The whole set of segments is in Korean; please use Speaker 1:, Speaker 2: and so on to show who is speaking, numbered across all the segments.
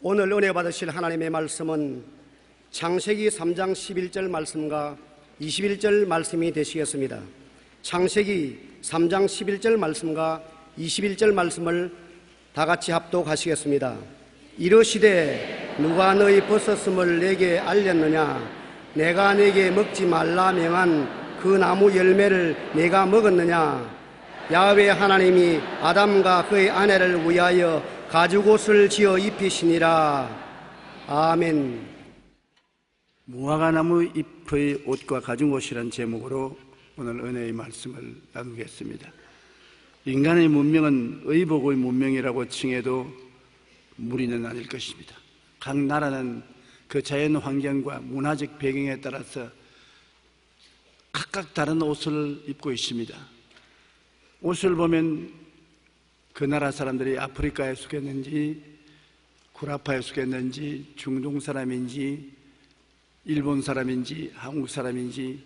Speaker 1: 오늘 은혜 받으실 하나님의 말씀은 창세기 3장 11절 말씀과 21절 말씀이 되시겠습니다. 창세기 3장 11절 말씀과 21절 말씀을 다 같이 합독하시겠습니다. 이르시되 누가 너희 벗었음을 내게 알렸느냐? 내가 내게 먹지 말라 명한 그 나무 열매를 내가 먹었느냐? 야훼 하나님이 아담과 그의 아내를 위하여 가죽옷을 지어 입히시니라. 아멘.
Speaker 2: 무화과나무 잎의 옷과 가죽옷이란 제목으로 오늘 은혜의 말씀을 나누겠습니다. 인간의 문명은 의복의 문명이라고 칭해도 무리는 아닐 것입니다. 각 나라는 그 자연 환경과 문화적 배경에 따라서 각각 다른 옷을 입고 있습니다. 옷을 보면 그 나라 사람들이 아프리카에 속했는지 구라파에 속했는지 중동 사람인지 일본 사람인지 한국 사람인지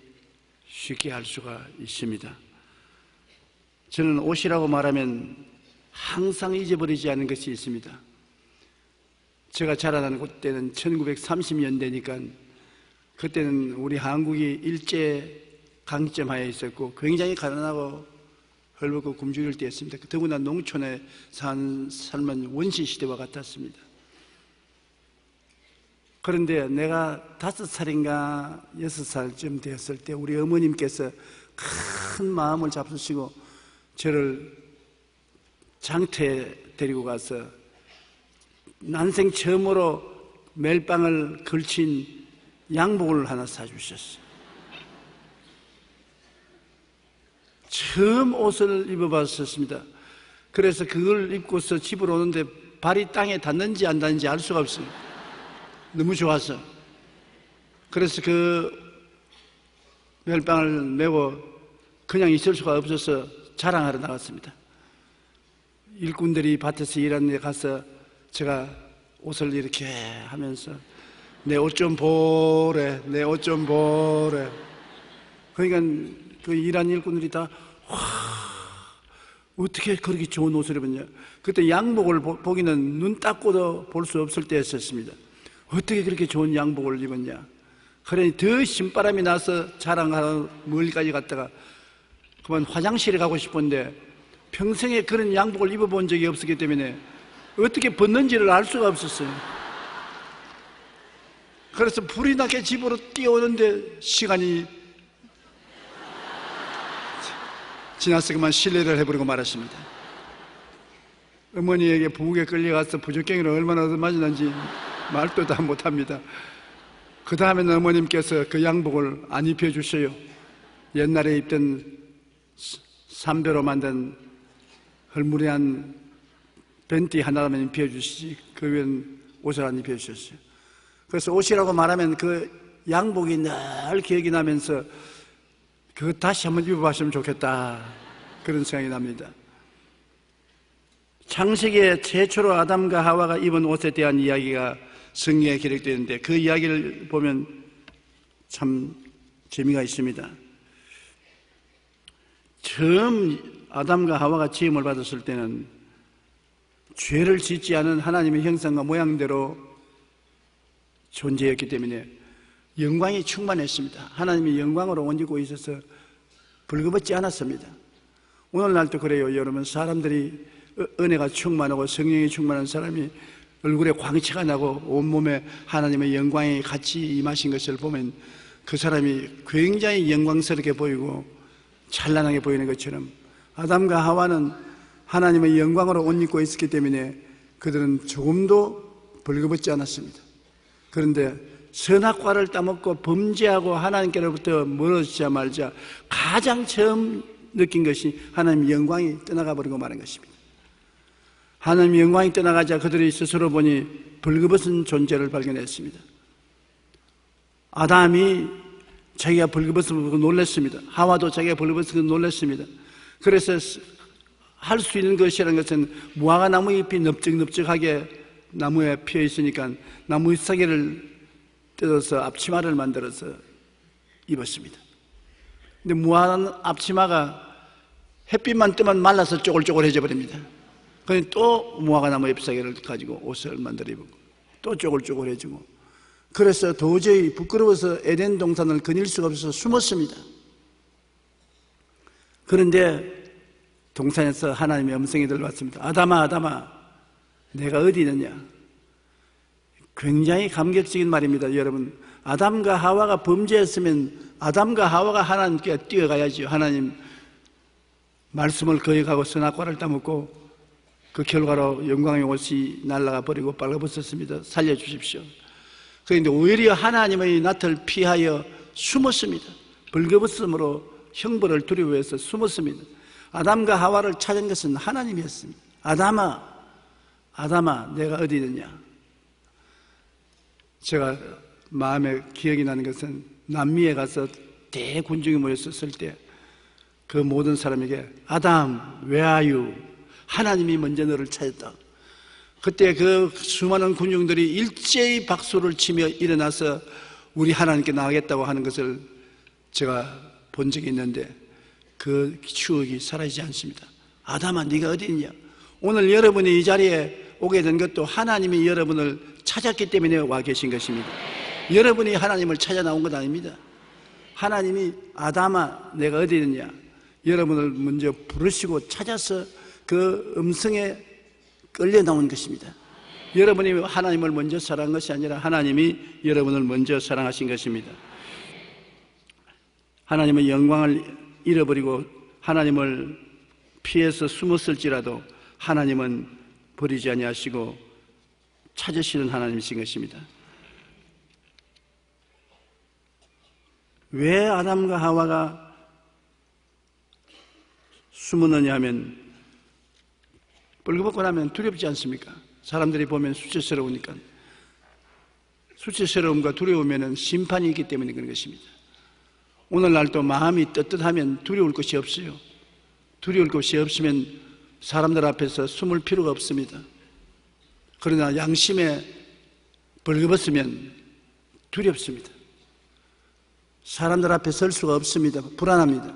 Speaker 2: 쉽게 알 수가 있습니다. 저는 옷이라고 말하면 항상 잊어버리지 않는 것이 있습니다. 제가 자라난 그때는 1930년대니까 그때는 우리 한국이 일제 강점 하에 있었고 굉장히 가난하고 헐벗고 굶주릴 때였습니다. 더구나 농촌에 삶은 원시시대와 같았습니다. 그런데 내가 5살인가 6살쯤 되었을 때 우리 어머님께서 큰 마음을 잡수시고 저를 장터에 데리고 가서 난생 처음으로 멜빵을 걸친 양복을 하나 사주셨어요. 처음 옷을 입어봤었습니다. 그래서 그걸 입고서 집으로 오는데 발이 땅에 닿는지 안 닿는지 알 수가 없어요. 너무 좋아서. 그래서 그 멜빵을 메고 그냥 있을 수가 없어서 자랑하러 나갔습니다. 일꾼들이 밭에서 일하는 데 가서 제가 옷을 이렇게 하면서 내 옷 좀 보래, 내 옷 좀 보래. 그러니까 그 일하는 일꾼들이 다 와, 어떻게 그렇게 좋은 옷을 입었냐. 그때 양복을 보기는 눈 닦고도 볼 수 없을 때였었습니다. 어떻게 그렇게 좋은 양복을 입었냐. 그러니 더 신바람이 나서 자랑하러 멀리까지 갔다가 그만 화장실에 가고 싶은데 평생에 그런 양복을 입어본 적이 없었기 때문에 어떻게 벗는지를 알 수가 없었어요. 그래서 불이 나게 집으로 뛰어오는데 시간이 지나서 그만 실례를 해버리고 말았습니다. 어머니에게 부엌에 끌려가서 부적갱이를 얼마나 얻어맞았는지 말도 다 못합니다. 그 다음에는 어머님께서 그 양복을 안 입혀주셔요. 옛날에 입던 삼배로 만든 헐무리한 벤티 하나만 입혀주시지 그 위엔 옷을 안 입혀주셨어요. 그래서 옷이라고 말하면 그 양복이 늘 기억이 나면서 그거 다시 한번 입어봤으면 좋겠다 그런 생각이 납니다. 창세기에 최초로 아담과 하와가 입은 옷에 대한 이야기가 성경에 기록되어 있는데 그 이야기를 보면 참 재미가 있습니다. 처음 아담과 하와가 지음을 받았을 때는 죄를 짓지 않은 하나님의 형상과 모양대로 존재했기 때문에 영광이 충만했습니다. 하나님의 영광으로 옷 입고 있어서 벌거벗지 않았습니다. 오늘날도 그래요. 여러분, 사람들이 은혜가 충만하고 성령이 충만한 사람이 얼굴에 광채가 나고 온몸에 하나님의 영광이 같이 임하신 것을 보면 그 사람이 굉장히 영광스럽게 보이고 찬란하게 보이는 것처럼 아담과 하와는 하나님의 영광으로 옷 입고 있었기 때문에 그들은 조금도 벌거벗지 않았습니다. 그런데 선악과를 따먹고 범죄하고 하나님께로부터 멀어지자 말자 가장 처음 느낀 것이 하나님의 영광이 떠나가 버리고 마는 것입니다. 하나님의 영광이 떠나가자 그들이 스스로 보니 벌거벗은 존재를 발견했습니다. 아담이 자기가 벌거벗은 거 놀랐습니다. 하와도 자기가 벌거벗은 거 놀랐습니다. 그래서 할 수 있는 것이라는 것은 무화과 나무 잎이 넓적넓적하게 나무에 피어 있으니까 나무 잎사귀를 뜯어서 앞치마를 만들어서 입었습니다. 근데 무화과는 앞치마가 햇빛만 뜨면 말라서 쪼글쪼글해져 버립니다. 그럼 또 무화과 나무 잎사귀를 가지고 옷을 만들어 입고 또 쪼글쪼글해지고, 그래서 도저히 부끄러워서 에덴 동산을 거닐 수가 없어서 숨었습니다. 그런데 동산에서 하나님의 음성이 들려왔습니다. 아담아, 아담아, 내가 어디 있느냐? 굉장히 감격적인 말입니다. 여러분, 아담과 하와가 범죄했으면 아담과 하와가 하나님께 뛰어가야죠. 하나님 말씀을 거역하고 선악과를 따먹고 그 결과로 영광의 옷이 날아가 버리고 빨가벗었습니다. 살려주십시오. 그런데 오히려 하나님의 낯을 피하여 숨었습니다. 벌거벗음으로 형벌을 두려워해서 숨었습니다. 아담과 하와를 찾은 것은 하나님이었습니다. 아담아, 아담아, 내가 어디 있느냐? 제가 마음에 기억이 나는 것은 남미에 가서 대군중이 모였었을 때 그 모든 사람에게 아담, where are you? 하나님이 먼저 너를 찾았다. 그때 그 수많은 군중들이 일제히 박수를 치며 일어나서 우리 하나님께 나가겠다고 하는 것을 제가 본 적이 있는데 그 추억이 사라지지 않습니다. 아담아, 네가 어디 있냐? 오늘 여러분이 이 자리에 오게 된 것도 하나님이 여러분을 찾았기 때문에 와 계신 것입니다. 여러분이 하나님을 찾아 나온 것 아닙니다. 하나님이 아담아, 내가 어디 있느냐? 여러분을 먼저 부르시고 찾아서 그 음성에 끌려 나온 것입니다. 여러분이 하나님을 먼저 사랑한 것이 아니라 하나님이 여러분을 먼저 사랑하신 것입니다. 하나님의 영광을 잃어버리고 하나님을 피해서 숨었을지라도 하나님은 버리지 아니하시고 찾으시는 하나님이신 것입니다. 왜 아담과 하와가 숨었느냐 하면 벌거벗고 나면 두렵지 않습니까? 사람들이 보면 수치스러우니까. 수치스러움과 두려우면 심판이 있기 때문에 그런 것입니다. 오늘날도 마음이 떳떳하면 두려울 것이 없어요. 두려울 것이 없으면 사람들 앞에서 숨을 필요가 없습니다. 그러나 양심에 벌거벗으면 두렵습니다. 사람들 앞에 설 수가 없습니다. 불안합니다.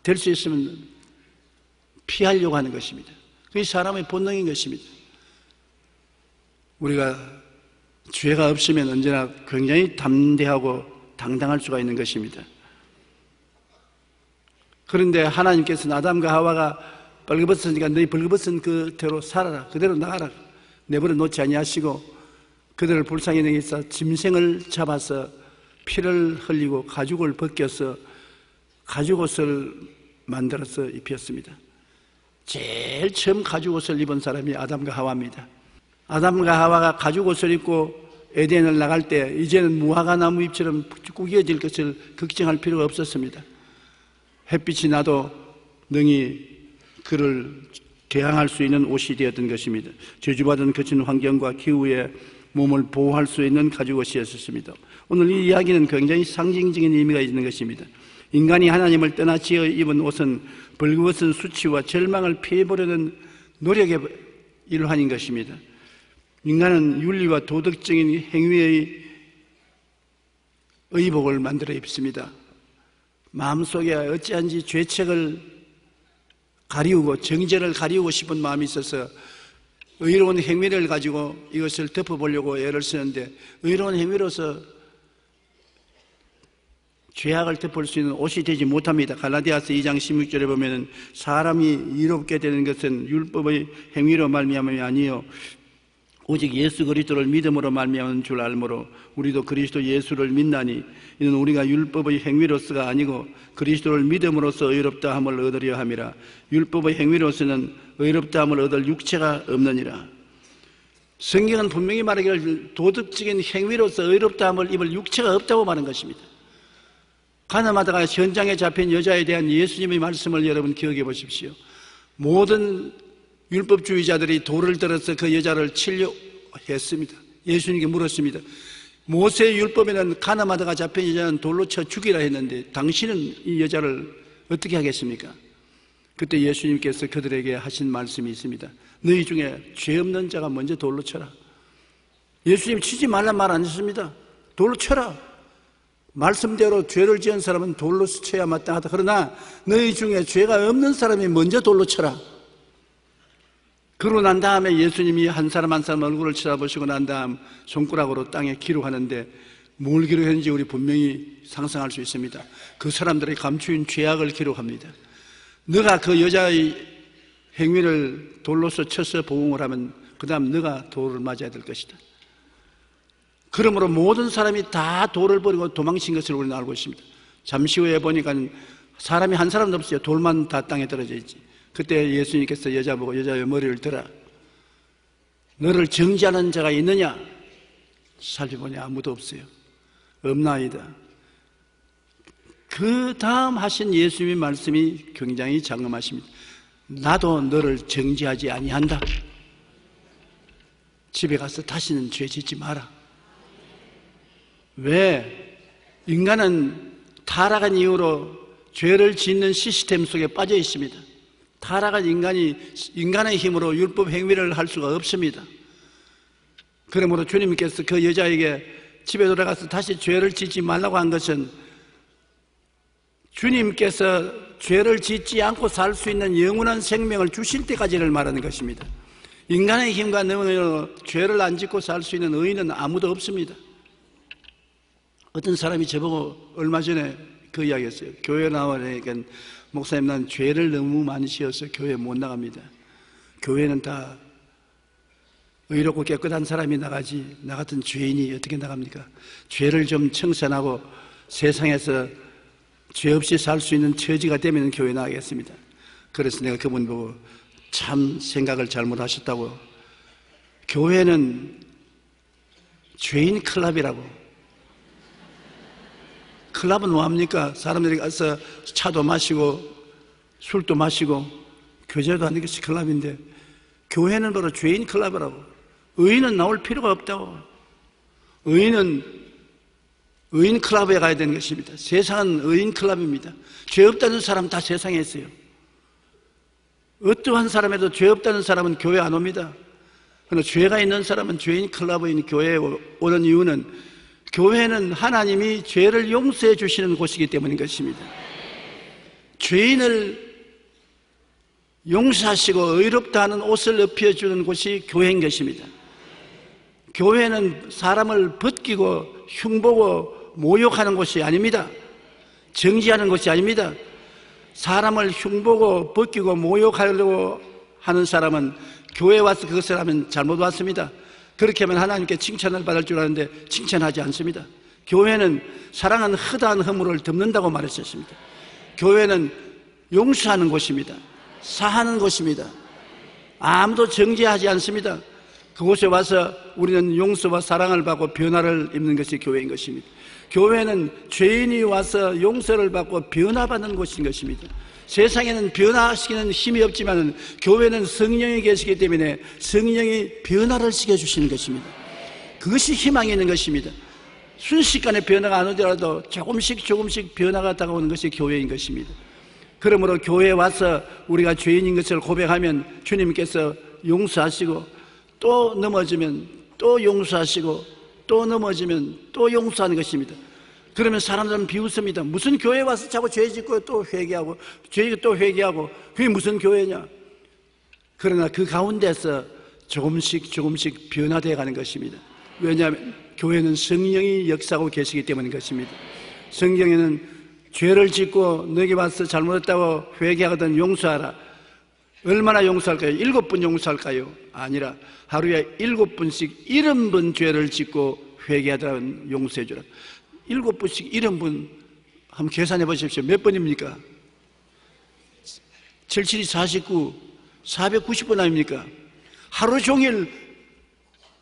Speaker 2: 될 수 있으면 피하려고 하는 것입니다. 그게 사람의 본능인 것입니다. 우리가 죄가 없으면 언제나 굉장히 담대하고 당당할 수가 있는 것입니다. 그런데 하나님께서는 아담과 하와가 벌거벗으니까 너희 벌거벗은 그대로 살아라, 그대로 나가라, 내버려 놓지 아니하시고 그들을 불쌍히 여기사 짐승을 잡아서 피를 흘리고 가죽을 벗겨서 가죽옷을 만들어서 입혔습니다. 제일 처음 가죽옷을 입은 사람이 아담과 하와입니다. 아담과 하와가 가죽옷을 입고 에덴을 나갈 때 이제는 무화과 나무 잎처럼 구겨질 것을 걱정할 필요가 없었습니다. 햇빛이 나도 능히 그를 대항할 수 있는 옷이 되었던 것입니다. 저주받은 거친 환경과 기후에 몸을 보호할 수 있는 가죽옷이었습니다. 오늘 이 이야기는 굉장히 상징적인 의미가 있는 것입니다. 인간이 하나님을 떠나 지어 입은 옷은 벌거벗은 수치와 절망을 피해보려는 노력의 일환인 것입니다. 인간은 윤리와 도덕적인 행위의 의복을 만들어 입습니다. 마음속에 어찌한지 죄책을 가리우고 정죄를 가리우고 싶은 마음이 있어서 의로운 행위를 가지고 이것을 덮어보려고 애를 쓰는데 의로운 행위로서 죄악을 덮을 수 있는 옷이 되지 못합니다. 갈라디아서 2장 16절에 보면 사람이 의롭게 되는 것은 율법의 행위로 말미암음이 아니요 오직 예수 그리스도를 믿음으로 말미암은 줄 알므로 우리도 그리스도 예수를 믿나니 이는 우리가 율법의 행위로서가 아니고 그리스도를 믿음으로써 의롭다 함을 얻으려 함이라. 율법의 행위로서는 의롭다 함을 얻을 육체가 없느니라. 성경은 분명히 말하기를 도덕적인 행위로서 의롭다 함을 입을 육체가 없다고 말한 것입니다. 가늠하다가 현장에 잡힌 여자에 대한 예수님의 말씀을 여러분 기억해 보십시오. 모든 율법주의자들이 돌을 들어서 그 여자를 치려 했습니다. 예수님께 물었습니다. 모세의 율법에는 가늠하다가 잡힌 여자는 돌로 쳐 죽이라 했는데 당신은 이 여자를 어떻게 하겠습니까? 그때 예수님께서 그들에게 하신 말씀이 있습니다. 너희 중에 죄 없는 자가 먼저 돌로 쳐라. 예수님 치지 말란 말 안 했습니다. 돌로 쳐라. 말씀대로 죄를 지은 사람은 돌로 쳐야 마땅하다. 그러나 너희 중에 죄가 없는 사람이 먼저 돌로 쳐라. 그러고 난 다음에 예수님이 한 사람 한 사람 얼굴을 쳐다보시고 난 다음 손가락으로 땅에 기록하는데 뭘 기록했는지 우리 분명히 상상할 수 있습니다. 그 사람들의 감추인 죄악을 기록합니다. 너가 그 여자의 행위를 돌로서 쳐서 보응을 하면 그 다음 너가 돌을 맞아야 될 것이다. 그러므로 모든 사람이 다 돌을 버리고 도망친 것을 우리는 알고 있습니다. 잠시 후에 보니까 사람이 한 사람도 없어요. 돌만 다 땅에 떨어져 있지. 그때 예수님께서 여자 보고 여자의 머리를 들어 너를 정죄하는 자가 있느냐? 살펴보니 아무도 없어요. 없나이다. 그 다음 하신 예수님의 말씀이 굉장히 장엄하십니다. 나도 너를 정죄하지 아니한다. 집에 가서 다시는 죄 짓지 마라. 왜? 인간은 타락한 이후로 죄를 짓는 시스템 속에 빠져 있습니다. 타락한 인간의 힘으로 율법 행위를 할 수가 없습니다. 그러므로 주님께서 그 여자에게 집에 돌아가서 다시 죄를 짓지 말라고 한 것은 주님께서 죄를 짓지 않고 살 수 있는 영원한 생명을 주실 때까지를 말하는 것입니다. 인간의 힘과 능력으로 죄를 안 짓고 살 수 있는 의인은 아무도 없습니다. 어떤 사람이 저보고 얼마 전에 그 이야기 했어요. 교회 나와니까 목사님 난 죄를 너무 많이 지어서 교회 못 나갑니다. 교회는 다 의롭고 깨끗한 사람이 나가지 나 같은 죄인이 어떻게 나갑니까? 죄를 좀 청산하고 세상에서 죄 없이 살 수 있는 처지가 되면 교회 나가겠습니다. 그래서 내가 그분 보고 참 생각을 잘못하셨다고. 교회는 죄인 클럽이라고. 클럽은 뭐합니까? 사람들이 가서 차도 마시고 술도 마시고 교제도 하는 것이 클럽인데 교회는 바로 죄인 클럽이라고. 의인은 나올 필요가 없다고. 의인은 의인 클럽에 가야 되는 것입니다. 세상은 의인 클럽입니다. 죄 없다는 사람 다 세상에 있어요. 어떠한 사람에도 죄 없다는 사람은 교회 안 옵니다. 그러나 죄가 있는 사람은 죄인 클럽에 있는 교회에 오는 이유는 교회는 하나님이 죄를 용서해 주시는 곳이기 때문인 것입니다. 죄인을 용서하시고 의롭다 하는 옷을 입혀주는 곳이 교회인 것입니다. 교회는 사람을 벗기고 흉보고 모욕하는 곳이 아닙니다. 정지하는 곳이 아닙니다. 사람을 흉보고 벗기고 모욕하려고 하는 사람은 교회에 와서 그것을 하면 잘못 왔습니다. 그렇게 하면 하나님께 칭찬을 받을 줄 아는데 칭찬하지 않습니다. 교회는 사랑하는 허다한 허물을 덮는다고 말했었습니다. 교회는 용서하는 곳입니다. 사하는 곳입니다. 아무도 정죄하지 않습니다. 그곳에 와서 우리는 용서와 사랑을 받고 변화를 입는 것이 교회인 것입니다. 교회는 죄인이 와서 용서를 받고 변화받는 곳인 것입니다. 세상에는 변화시키는 힘이 없지만 교회는 성령이 계시기 때문에 성령이 변화를 시켜주시는 것입니다. 그것이 희망이 있는 것입니다. 순식간에 변화가 안 오더라도 조금씩 변화가 다가오는 것이 교회인 것입니다. 그러므로 교회에 와서 우리가 죄인인 것을 고백하면 주님께서 용서하시고 또 넘어지면 또 용서하시고 또 넘어지면 또 용서하는 것입니다. 그러면 사람들은 비웃습니다. 무슨 교회에 와서 자꾸 죄 짓고 또 회개하고 죄 짓고 또 회개하고 그게 무슨 교회냐. 그러나 그 가운데서 조금씩 변화되어 가는 것입니다. 왜냐하면 교회는 성령이 역사하고 계시기 때문인 것입니다. 성경에는 죄를 짓고 너에게 와서 잘못했다고 회개하거든 용서하라. 얼마나 용서할까요? 7번 용서할까요? 아니라 하루에 7번씩 70번 죄를 짓고 회개하더라면 용서해 주라. 7번씩 70번 한번 계산해 보십시오. 몇 번입니까? 77이 49, 490번 아닙니까? 하루 종일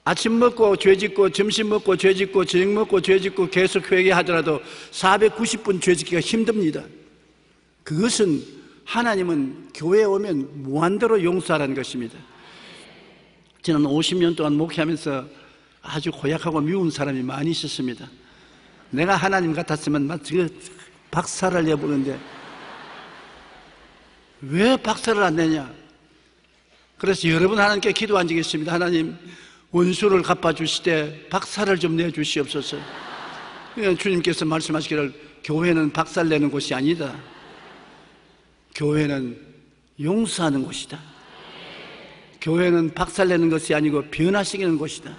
Speaker 2: 아침 먹고 죄 짓고 점심 먹고 죄 짓고 저녁 먹고 죄 짓고 계속 회개하더라도 490번 죄 짓기가 힘듭니다. 그것은 하나님은 교회에 오면 무한대로 용서하라는 것입니다. 저는 50년 동안 목회하면서 아주 고약하고 미운 사람이 많이 있었습니다. 내가 하나님 같았으면 마치 박살을 내보는데 왜 박살을 안 내냐. 그래서 여러 번 하나님께 기도한 적이 있습니다. 하나님 원수를 갚아주시되 박살을 좀 내주시옵소서. 주님께서 말씀하시기를 교회는 박살내는 곳이 아니다. 교회는 용서하는 곳이다. 교회는 박살내는 것이 아니고 변화시키는 곳이다.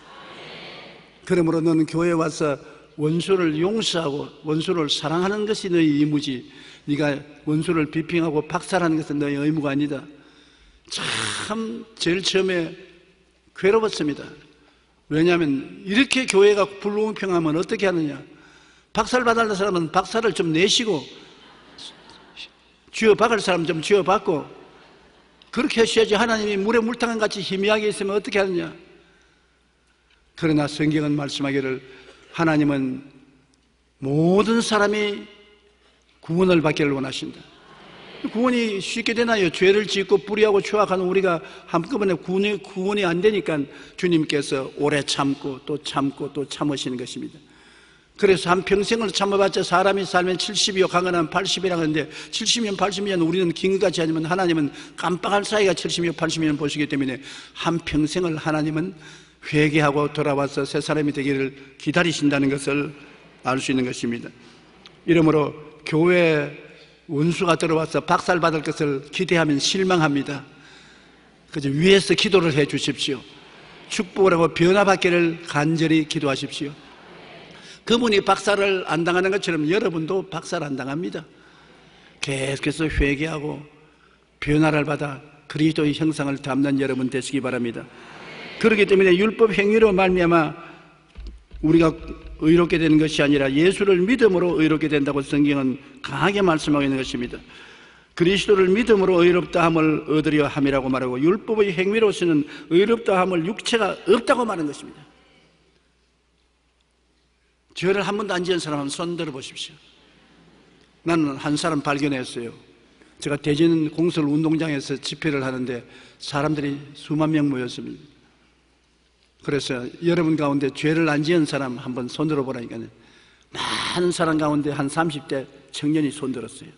Speaker 2: 그러므로 너는 교회에 와서 원수를 용서하고 원수를 사랑하는 것이 너의 의무지, 네가 원수를 비평하고 박살하는 것은 너의 의무가 아니다. 참 제일 처음에 괴로웠습니다. 왜냐하면 이렇게 교회가 불공평하면 어떻게 하느냐. 박살받을 사람은 박살을 좀 내시고 쥐어박을 사람 좀 쥐어박고 그렇게 하셔야지. 하나님이 물에 물탕한 같이 희미하게 있으면 어떻게 하느냐. 그러나 성경은 말씀하기를 하나님은 모든 사람이 구원을 받기를 원하신다. 구원이 쉽게 되나요? 죄를 짓고 불의하고 추악하는 우리가 한꺼번에 구원이 안 되니까 주님께서 오래 참고 또 참고 또 참으시는 것입니다. 그래서 한평생을 참아봤자 사람이 살면 70이요 강건하면 80이라고 하는데 70년 80년 우리는 긴 것 같지 않으면 하나님은 깜빡할 사이가 70년 80년 보시기 때문에 한평생을 하나님은 회개하고 돌아와서 새 사람이 되기를 기다리신다는 것을 알 수 있는 것입니다. 이러므로 교회에 원수가 들어와서 박살받을 것을 기대하면 실망합니다. 그저 위에서 기도를 해 주십시오. 축복을 하고 변화받기를 간절히 기도하십시오. 그분이 박살을 안 당하는 것처럼 여러분도 박살 안 당합니다. 계속해서 회개하고 변화를 받아 그리스도의 형상을 담는 여러분 되시기 바랍니다. 그렇기 때문에 율법 행위로 말미암아 우리가 의롭게 되는 것이 아니라 예수를 믿음으로 의롭게 된다고 성경은 강하게 말씀하고 있는 것입니다. 그리스도를 믿음으로 의롭다 함을 얻으려 함이라고 말하고 율법의 행위로서는 의롭다 함을 육체가 없다고 말하는 것입니다. 죄를 한 번도 안 지은 사람 한번 손 들어 보십시오. 나는 한 사람 발견했어요. 제가 대전 공설 운동장에서 집회를 하는데 사람들이 수만 명 모였습니다. 그래서 여러분 가운데 죄를 안 지은 사람 한번 손 들어 보라니까요. 많은 사람 가운데 한 30대 청년이 손 들었어요.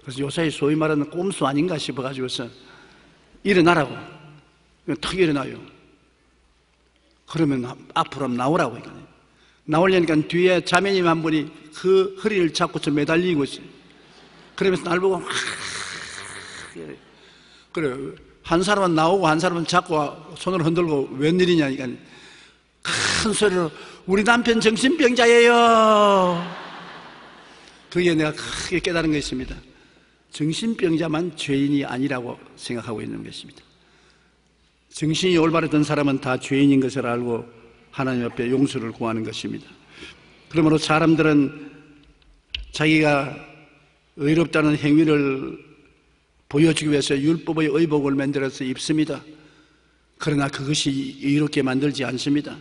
Speaker 2: 그래서 요사이 소위 말하는 꼼수 아닌가 싶어가지고서 일어나라고. 탁 일어나요. 그러면 앞으로 나오라고. 나오려니까 뒤에 자매님 한 분이 그 허리를 잡고서 매달리고 있어요. 그러면서 날 보고 그래. 한 사람은 나오고 한 사람은 잡고 손을 흔들고 웬일이냐니까 큰 소리로 우리 남편 정신병자예요. 그게 내가 크게 깨달은 것입니다. 정신병자만 죄인이 아니라고 생각하고 있는 것입니다. 정신이 올바르던 사람은 다 죄인인 것을 알고 하나님 앞에 용서를 구하는 것입니다. 그러므로 사람들은 자기가 의롭다는 행위를 보여주기 위해서 율법의 의복을 만들어서 입습니다. 그러나 그것이 이렇게 만들지 않습니다.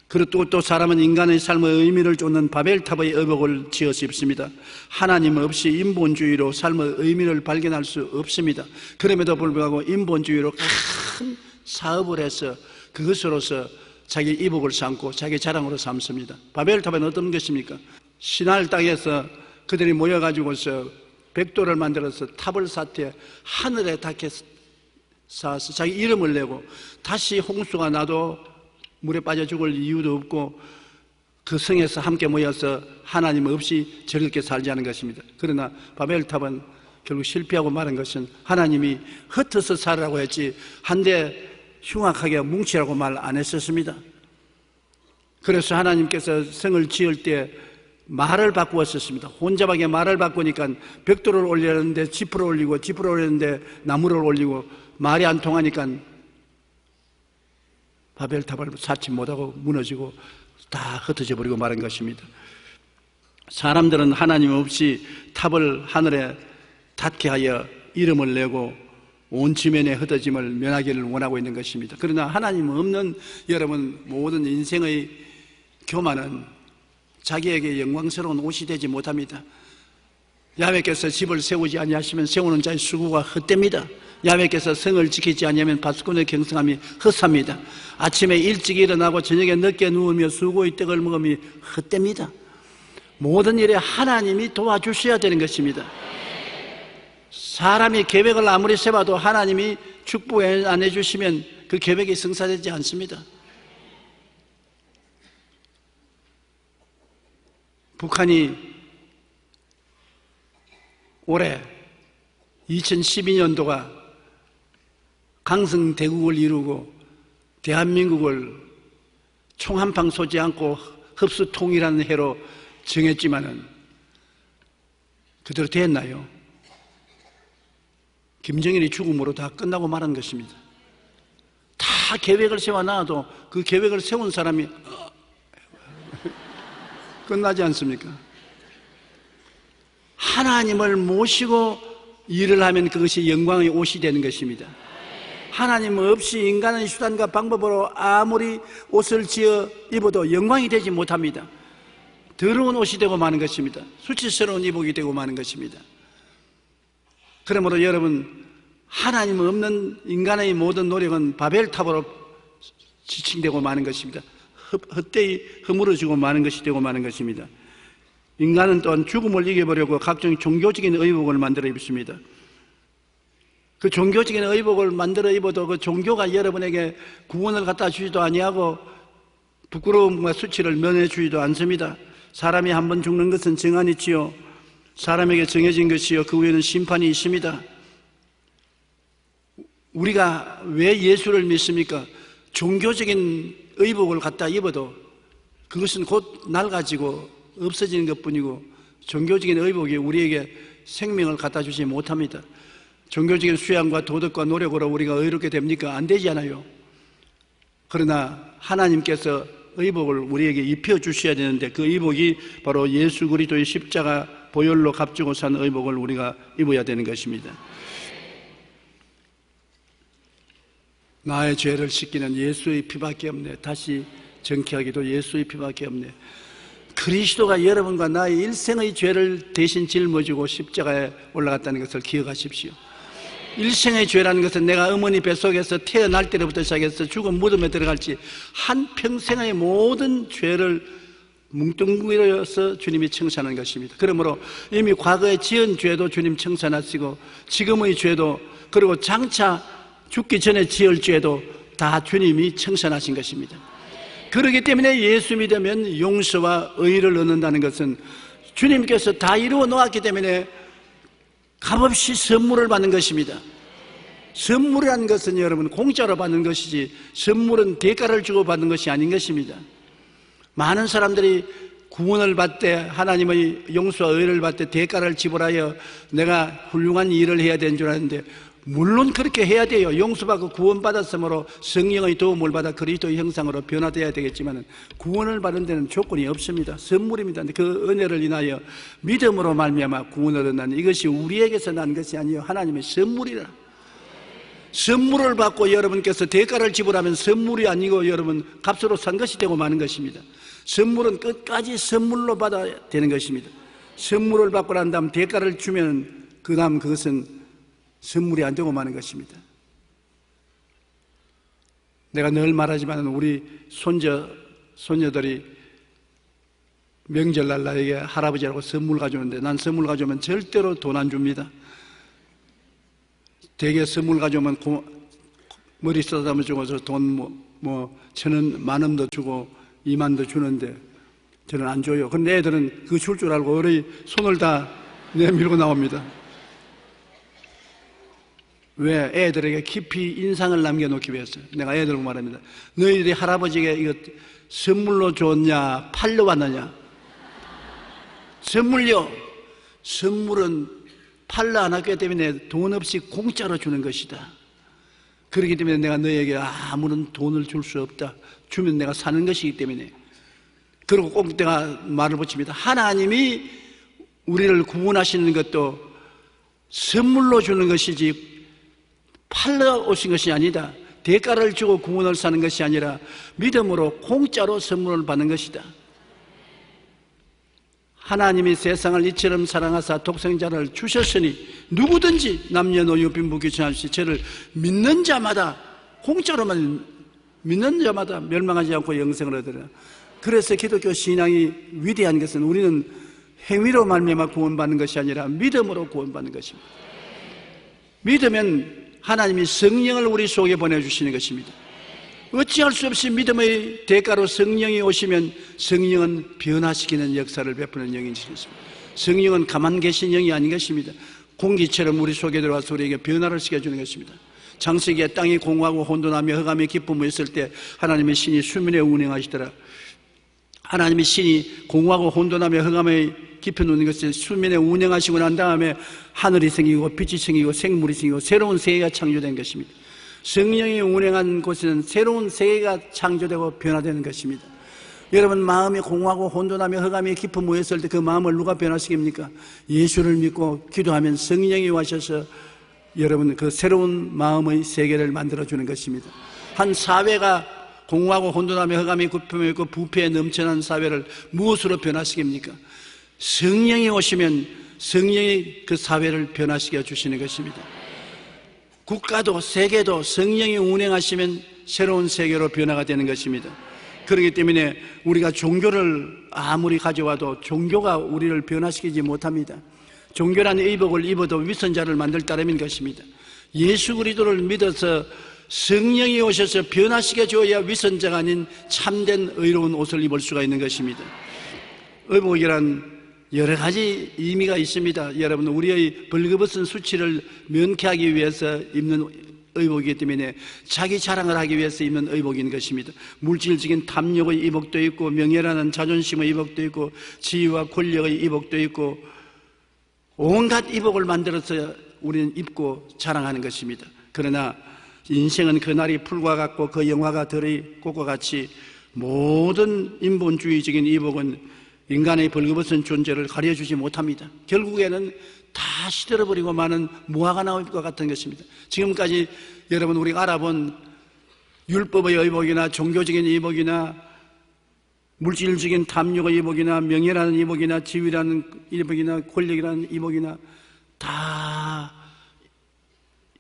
Speaker 2: 그리고 또 사람은 인간의 삶의 의미를 쫓는 바벨탑의 의복을 지어서 입습니다. 하나님 없이 인본주의로 삶의 의미를 발견할 수 없습니다. 그럼에도 불구하고 인본주의로 큰 사업을 해서 그것으로서 자기 이복을 삼고 자기 자랑으로 삼습니다. 바벨탑은 어떤 것입니까? 시날 땅에서 그들이 모여가지고서 벽돌을 만들어서 탑을 쌓되 하늘에 닿게 쌓아서 자기 이름을 내고 다시 홍수가 나도 물에 빠져 죽을 이유도 없고 그 성에서 함께 모여서 하나님 없이 즐겁게 살지 않은 것입니다. 그러나 바벨탑은 결국 실패하고 말한 것은 하나님이 흩어서 살으라고 했지 한데 흉악하게 뭉치라고 말 안 했었습니다. 그래서 하나님께서 성을 지을 때 말을 바꾸었었습니다. 혼잡하게 말을 바꾸니까 벽돌을 올리려는데 지프를 올리고 지프를 올리는데 나무를 올리고 말이 안 통하니까 바벨탑을 쌓지 못하고 무너지고 다 흩어져 버리고 말한 것입니다. 사람들은 하나님 없이 탑을 하늘에 닿게 하여 이름을 내고 온 지면의 흩어짐을 면하기를 원하고 있는 것입니다. 그러나 하나님 없는 여러분 모든 인생의 교만은 자기에게 영광스러운 옷이 되지 못합니다. 야훼께서 집을 세우지 아니하시면 세우는 자의 수고가 헛됩니다. 야훼께서 성을 지키지 아니하면 바스콘의 경성함이 헛삽니다. 아침에 일찍 일어나고 저녁에 늦게 누우며 수고의 떡을 먹음이 헛됩니다. 모든 일에 하나님이 도와주셔야 되는 것입니다. 사람이 계획을 아무리 세봐도 하나님이 축복 안 해주시면 그 계획이 성사되지 않습니다. 북한이 올해 2012년도가 강성대국을 이루고 대한민국을 총 한 방 쏘지 않고 흡수통일하는 해로 정했지만은 그대로 됐나요? 김정일이 죽음으로 다 끝나고 말한 것입니다. 다 계획을 세워놔도 그 계획을 세운 사람이 끝나지 않습니까? 하나님을 모시고 일을 하면 그것이 영광의 옷이 되는 것입니다. 하나님 없이 인간의 수단과 방법으로 아무리 옷을 지어 입어도 영광이 되지 못합니다. 더러운 옷이 되고 마는 것입니다. 수치스러운 이복이 되고 마는 것입니다. 그러므로 여러분, 하나님 없는 인간의 모든 노력은 바벨탑으로 지칭되고 마는 것입니다. 헛되이 허물어지고 마는 것이 되고 마는 것입니다. 인간은 또한 죽음을 이겨보려고 각종 종교적인 의복을 만들어 입습니다. 그 종교적인 의복을 만들어 입어도 그 종교가 여러분에게 구원을 갖다 주지도 아니하고 부끄러움과 수치를 면해 주지도 않습니다. 사람이 한 번 죽는 것은 정한이지요. 사람에게 정해진 것이요, 그 후에는 심판이 있습니다. 우리가 왜 예수를 믿습니까? 종교적인 의복을 갖다 입어도 그것은 곧 낡아지고 없어지는 것뿐이고, 종교적인 의복이 우리에게 생명을 갖다 주지 못합니다. 종교적인 수양과 도덕과 노력으로 우리가 의롭게 됩니까? 안 되잖아요. 그러나 하나님께서 의복을 우리에게 입혀주셔야 되는데, 그 의복이 바로 예수 그리스도의 십자가 보혈로 값주고 산 의복을 우리가 입어야 되는 것입니다. 나의 죄를 씻기는 예수의 피밖에 없네. 다시 정케하기도 예수의 피밖에 없네. 그리스도가 여러분과 나의 일생의 죄를 대신 짊어지고 십자가에 올라갔다는 것을 기억하십시오. 일생의 죄라는 것은 내가 어머니 뱃속에서 태어날 때부터 시작해서 죽은 무덤에 들어갈지 한평생의 모든 죄를 뭉뚱그려서 주님이 청산하는 것입니다. 그러므로 이미 과거에 지은 죄도 주님 청산하시고, 지금의 죄도, 그리고 장차 죽기 전에 지을 죄도 다 주님이 청산하신 것입니다. 그렇기 때문에 예수 믿으면 용서와 의를 얻는다는 것은 주님께서 다 이루어 놓았기 때문에 값없이 선물을 받는 것입니다. 선물이라는 것은 여러분 공짜로 받는 것이지, 선물은 대가를 주고 받는 것이 아닌 것입니다. 많은 사람들이 구원을 받되, 하나님의 용서와 의를 받되 대가를 지불하여 내가 훌륭한 일을 해야 되는 줄 아는데, 물론 그렇게 해야 돼요. 용서받고 구원받았으므로 성령의 도움을 받아 그리스도의 형상으로 변화되어야 되겠지만, 구원을 받는 데는 조건이 없습니다. 선물입니다. 그 은혜를 인하여 믿음으로 말미암아 구원을 얻는, 이것이 우리에게서 난 것이 아니요 하나님의 선물이라. 선물을 받고 여러분께서 대가를 지불하면 선물이 아니고 여러분 값으로 산 것이 되고 마는 것입니다. 선물은 끝까지 선물로 받아야 되는 것입니다. 선물을 받고 난 다음 대가를 주면 그 다음 그것은 선물이 안 되고 마는 것입니다. 내가 늘 말하지만 우리 손녀들이 명절날 나에게 할아버지라고 선물 가져오는데, 난 선물 가져오면 절대로 돈 안 줍니다. 대개 선물 가져오면 머리 쓰다듬어 주고서 돈 천원, 만원도 주고 2만도 주는데 저는 안 줘요. 근데 애들은 그거 줄 줄 알고 어리 손을 다 내밀고 나옵니다. 왜? 애들에게 깊이 인상을 남겨놓기 위해서. 내가 애들하고 말합니다. 너희들이 할아버지에게 이거 선물로 줬냐, 팔려 왔느냐? 선물요. 선물은 팔려 안 왔기 때문에 돈 없이 공짜로 주는 것이다. 그렇기 때문에 내가 너희에게 아무런 돈을 줄 수 없다. 주면 내가 사는 것이기 때문에. 그리고 꼭 내가 말을 붙입니다. 하나님이 우리를 구원하시는 것도 선물로 주는 것이지 팔러 오신 것이 아니다. 대가를 주고 구원을 사는 것이 아니라 믿음으로 공짜로 선물을 받는 것이다. 하나님이 세상을 이처럼 사랑하사 독생자를 주셨으니 누구든지 남녀노소 빈부귀천없이 저를 믿는 자마다, 공짜로만 믿는 자마다 멸망하지 않고 영생을 얻으리라. 그래서 기독교 신앙이 위대한 것은 우리는 행위로 말미암아 구원받는 것이 아니라 믿음으로 구원받는 것입니다. 믿으면 하나님이 성령을 우리 속에 보내주시는 것입니다. 어찌할 수 없이 믿음의 대가로 성령이 오시면 성령은 변화시키는 역사를 베푸는 영이십니다. 성령은 가만 계신 영이 아닌 것입니다. 공기처럼 우리 속에 들어와서 우리에게 변화를 시켜주는 것입니다. 창세기에 땅이 공허하고 혼돈하며 흑암의 기쁨이 있을 때 하나님의 신이 수면에 운행하시더라. 하나님의 신이 공허하고 혼돈하며 흑암의 깊이 놓는 것을 수면에 운행하시고 난 다음에 하늘이 생기고 빛이 생기고 생물이 생기고 새로운 세계가 창조된 것입니다. 성령이 운행한 곳에는 새로운 세계가 창조되고 변화되는 것입니다. 여러분, 마음이 공허하고 혼돈하며 흑암의 깊은 모였을 때 그 마음을 누가 변화시킵니까? 예수를 믿고 기도하면 성령이 와셔서 여러분 그 새로운 마음의 세계를 만들어주는 것입니다. 한 사회가 공허하고 혼돈하며 흑암의 깊음에 있고 부패에 넘쳐난 사회를 무엇으로 변화시킵니까? 성령이 오시면 성령이 그 사회를 변화시켜 주시는 것입니다. 국가도 세계도 성령이 운행하시면 새로운 세계로 변화가 되는 것입니다. 그렇기 때문에 우리가 종교를 아무리 가져와도 종교가 우리를 변화시키지 못합니다. 종교라는 의복을 입어도 위선자를 만들 따름인 것입니다. 예수 그리스도를 믿어서 성령이 오셔서 변화시켜 줘야 위선자가 아닌 참된 의로운 옷을 입을 수가 있는 것입니다. 의복이란 여러 가지 의미가 있습니다. 여러분, 우리의 벌거벗은 수치를 면케하기 위해서 입는 의복이기 때문에 자기 자랑을 하기 위해서 입는 의복인 것입니다. 물질적인 탐욕의 의복도 있고 명예라는 자존심의 의복도 있고 지위와 권력의 의복도 있고 온갖 의복을 만들어서 우리는 입고 자랑하는 것입니다. 그러나 인생은 그날이 풀과 같고 그 영화가 들의 꽃과 같이 모든 인본주의적인 의복은 인간의 벌거벗은 존재를 가려주지 못합니다. 결국에는 다 시들어버리고 많은 무화과 나올 것 같은 것입니다. 지금까지 여러분 우리가 알아본 율법의 의복이나 종교적인 의복이나 물질적인 탐욕의 의복이나 명예라는 의복이나 지위라는 의복이나 권력이라는 의복이나 다